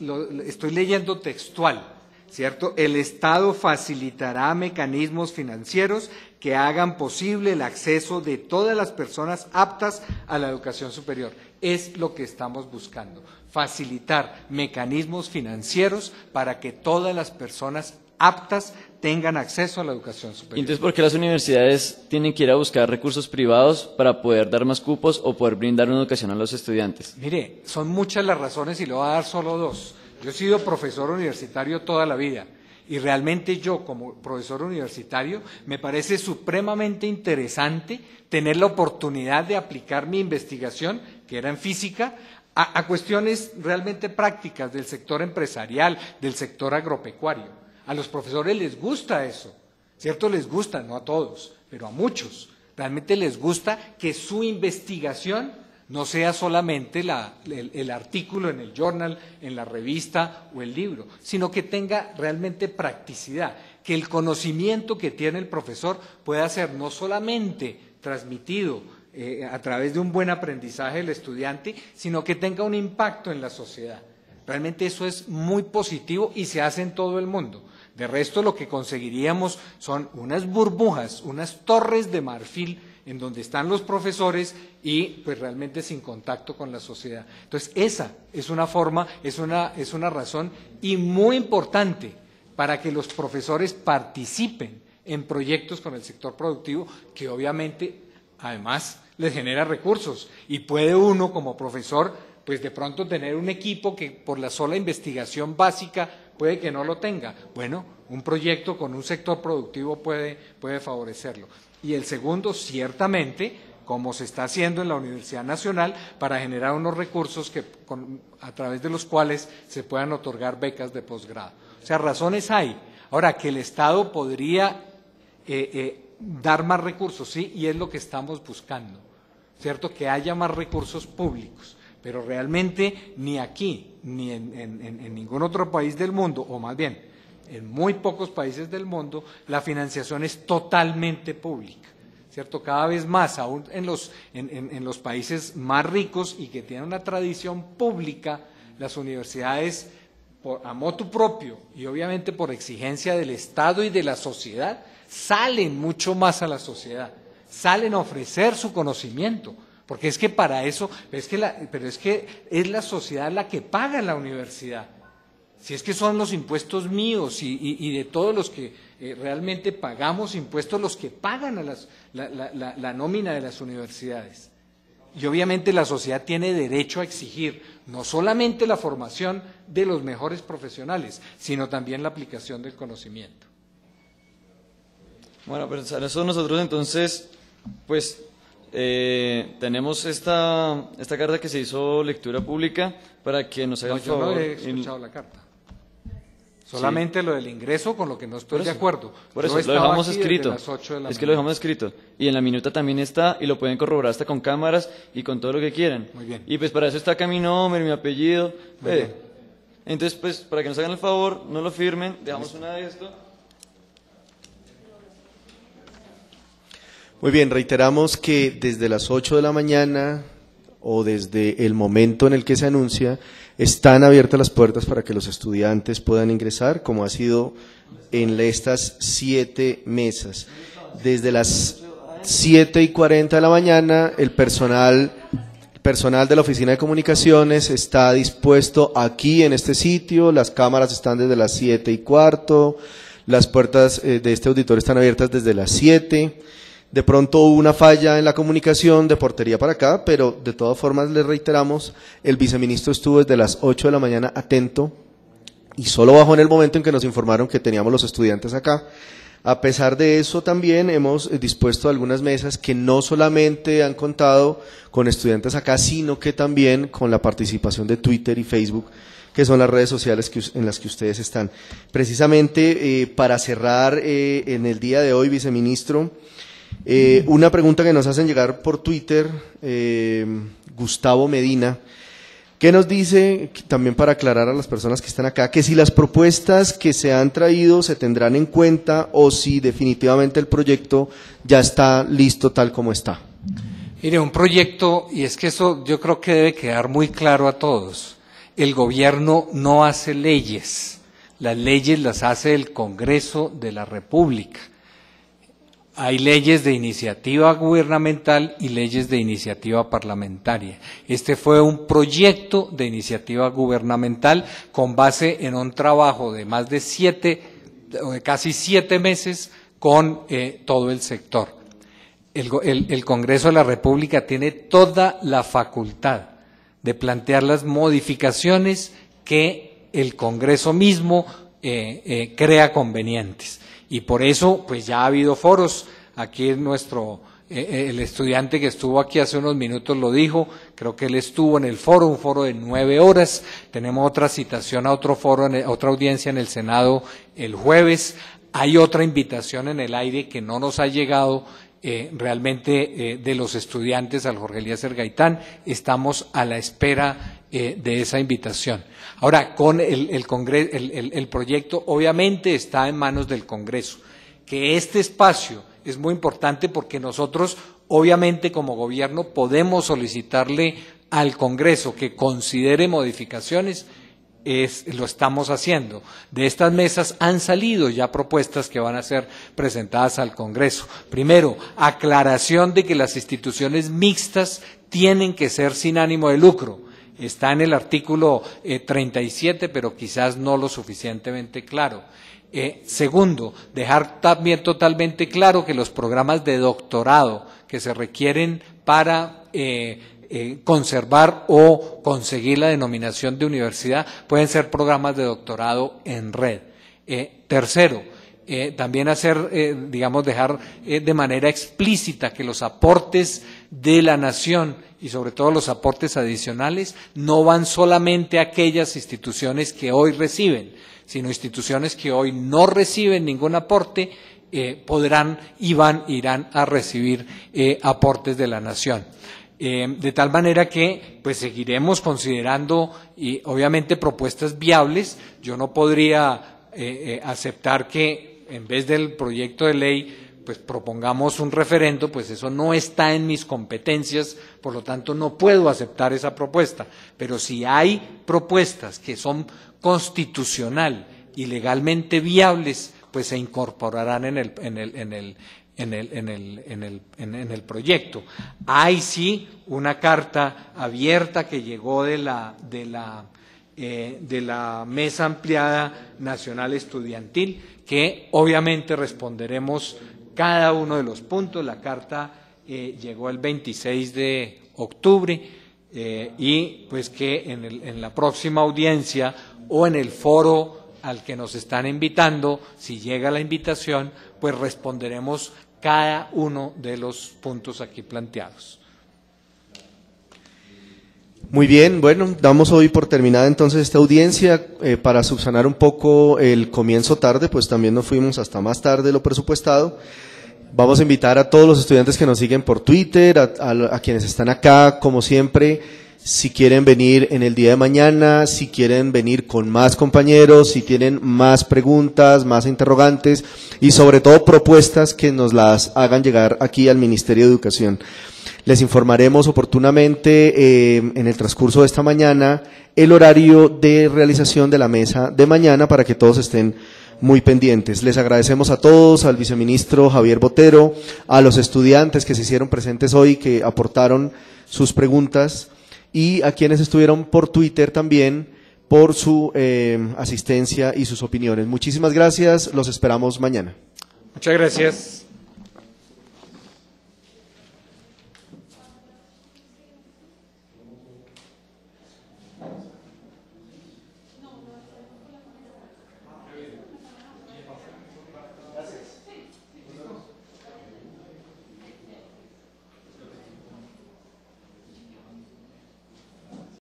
estoy leyendo textual, ¿cierto? El Estado facilitará mecanismos financieros que hagan posible el acceso de todas las personas aptas a la educación superior. Es lo que estamos buscando, facilitar mecanismos financieros para que todas las personas aptas tengan acceso a la educación superior. Entonces, ¿por qué las universidades tienen que ir a buscar recursos privados para poder dar más cupos o poder brindar una educación a los estudiantes? Mire, son muchas las razones y le voy a dar solo dos. Yo he sido profesor universitario toda la vida y realmente yo, como profesor universitario, me parece supremamente interesante tener la oportunidad de aplicar mi investigación, que era en física, a cuestiones realmente prácticas del sector empresarial, del sector agropecuario. A los profesores les gusta eso, ¿cierto? Les gusta, no a todos, pero a muchos. Realmente les gusta que su investigación no sea solamente el artículo en el journal, en la revista o el libro, sino que tenga realmente practicidad, que el conocimiento que tiene el profesor pueda ser no solamente transmitido a través de un buen aprendizaje del estudiante, sino que tenga un impacto en la sociedad. Realmente eso es muy positivo y se hace en todo el mundo. De resto, lo que conseguiríamos son unas burbujas, unas torres de marfil en donde están los profesores y pues realmente sin contacto con la sociedad. Entonces, esa es una forma, es una razón y muy importante para que los profesores participen en proyectos con el sector productivo que obviamente además les genera recursos y puede uno como profesor pues de pronto tener un equipo que por la sola investigación básica puede que no lo tenga. Bueno, un proyecto con un sector productivo puede favorecerlo. Y el segundo, ciertamente, como se está haciendo en la Universidad Nacional, para generar unos recursos a través de los cuales se puedan otorgar becas de posgrado. O sea, razones hay. Ahora, que el Estado podría dar más recursos, sí, y es lo que estamos buscando, ¿cierto? Que haya más recursos públicos, pero realmente ni aquí, ni en ningún otro país del mundo, o más bien, en muy pocos países del mundo, la financiación es totalmente pública, ¿cierto? Cada vez más, aún en los países más ricos y que tienen una tradición pública, las universidades, a motu propio y obviamente por exigencia del Estado y de la sociedad, salen mucho más a la sociedad, salen a ofrecer su conocimiento, porque es que para eso, pero es que es la sociedad la que paga la universidad. Si es que son los impuestos míos y de todos los que realmente pagamos impuestos, los que pagan a la nómina de las universidades. Y obviamente la sociedad tiene derecho a exigir no solamente la formación de los mejores profesionales, sino también la aplicación del conocimiento. Bueno, pues a eso nosotros entonces, pues tenemos esta carta que se hizo lectura pública para que nos haga el favor. Yo no he escuchado la carta. Solamente sí. Lo del ingreso, con lo que no estoy de acuerdo. Por eso, lo dejamos escrito. Es que lo dejamos escrito. Y en la minuta también está, y lo pueden corroborar hasta con cámaras y con todo lo que quieran. Muy bien. Y pues para eso está acá mi nombre, mi apellido. Entonces, pues, para que nos hagan el favor, no lo firmen, dejamos una de esto. Muy bien, reiteramos que desde las 8 de la mañana o desde el momento en el que se anuncia, están abiertas las puertas para que los estudiantes puedan ingresar, como ha sido en estas 7 mesas. Desde las 7:40 de la mañana, el personal de la Oficina de Comunicaciones está dispuesto aquí en este sitio, las cámaras están desde las 7:15, las puertas de este auditorio están abiertas desde las 7. De pronto hubo una falla en la comunicación de Portería para acá, pero de todas formas les reiteramos, el viceministro estuvo desde las 8 de la mañana atento y solo bajó en el momento en que nos informaron que teníamos los estudiantes acá. A pesar de eso también hemos dispuesto algunas mesas que no solamente han contado con estudiantes acá, sino que también con la participación de Twitter y Facebook, que son las redes sociales en las que ustedes están. Precisamente para cerrar en el día de hoy, viceministro, una pregunta que nos hacen llegar por Twitter, Gustavo Medina, que nos dice, también para aclarar a las personas que están acá, que si las propuestas que se han traído se tendrán en cuenta o si definitivamente el proyecto ya está listo tal como está. Mire, un proyecto, y es que eso yo creo que debe quedar muy claro a todos, el gobierno no hace leyes, las leyes las hace el Congreso de la República. Hay leyes de iniciativa gubernamental y leyes de iniciativa parlamentaria. Este fue un proyecto de iniciativa gubernamental con base en un trabajo de más de casi 7 meses con todo el sector. El Congreso de la República tiene toda la facultad de plantear las modificaciones que el Congreso mismo crea convenientes. Y por eso, pues ya ha habido foros. Aquí el estudiante que estuvo aquí hace unos minutos lo dijo, creo que él estuvo en el foro, un foro de 9 horas. Tenemos otra citación a otro foro, otra audiencia en el Senado el jueves. Hay otra invitación en el aire que no nos ha llegado realmente de los estudiantes al Jorge Eliezer Gaitán. Estamos a la espera de esa invitación. Ahora, con el proyecto obviamente está en manos del Congreso. Que este espacio es muy importante porque nosotros obviamente como gobierno podemos solicitarle al Congreso que considere modificaciones, lo estamos haciendo. De estas mesas han salido ya propuestas que van a ser presentadas al Congreso. Primero, aclaración de que las instituciones mixtas tienen que ser sin ánimo de lucro. Está en el artículo 37, pero quizás no lo suficientemente claro. Segundo, dejar también totalmente claro que los programas de doctorado que se requieren para conservar o conseguir la denominación de universidad pueden ser programas de doctorado en red. Tercero, también dejar de manera explícita que los aportes de la nación y sobre todo los aportes adicionales no van solamente a aquellas instituciones que hoy reciben, sino instituciones que hoy no reciben ningún aporte, irán a recibir aportes de la nación. De tal manera que pues seguiremos considerando y obviamente propuestas viables. Yo no podría aceptar que en vez del proyecto de ley pues propongamos un referendo, pues eso no está en mis competencias, por lo tanto no puedo aceptar esa propuesta. Pero si hay propuestas que son constitucional y legalmente viables, pues se incorporarán en el proyecto. Hay sí una carta abierta que llegó de la Mesa Ampliada Nacional Estudiantil, que obviamente responderemos cada uno de los puntos. La carta llegó el 26 de octubre y pues que en la próxima audiencia o en el foro al que nos están invitando, si llega la invitación, pues responderemos cada uno de los puntos aquí planteados. Muy bien, bueno, damos hoy por terminada entonces esta audiencia. Para subsanar un poco el comienzo tarde, pues también nos fuimos hasta más tarde de lo presupuestado. Vamos a invitar a todos los estudiantes que nos siguen por Twitter, a quienes están acá, como siempre, si quieren venir en el día de mañana, si quieren venir con más compañeros, si tienen más preguntas, más interrogantes y sobre todo propuestas que nos las hagan llegar aquí al Ministerio de Educación. Les informaremos oportunamente en el transcurso de esta mañana el horario de realización de la mesa de mañana para que todos estén muy pendientes. Les agradecemos a todos, al viceministro Javier Botero, a los estudiantes que se hicieron presentes hoy, que aportaron sus preguntas, y a quienes estuvieron por Twitter también por su asistencia y sus opiniones. Muchísimas gracias, los esperamos mañana. Muchas gracias.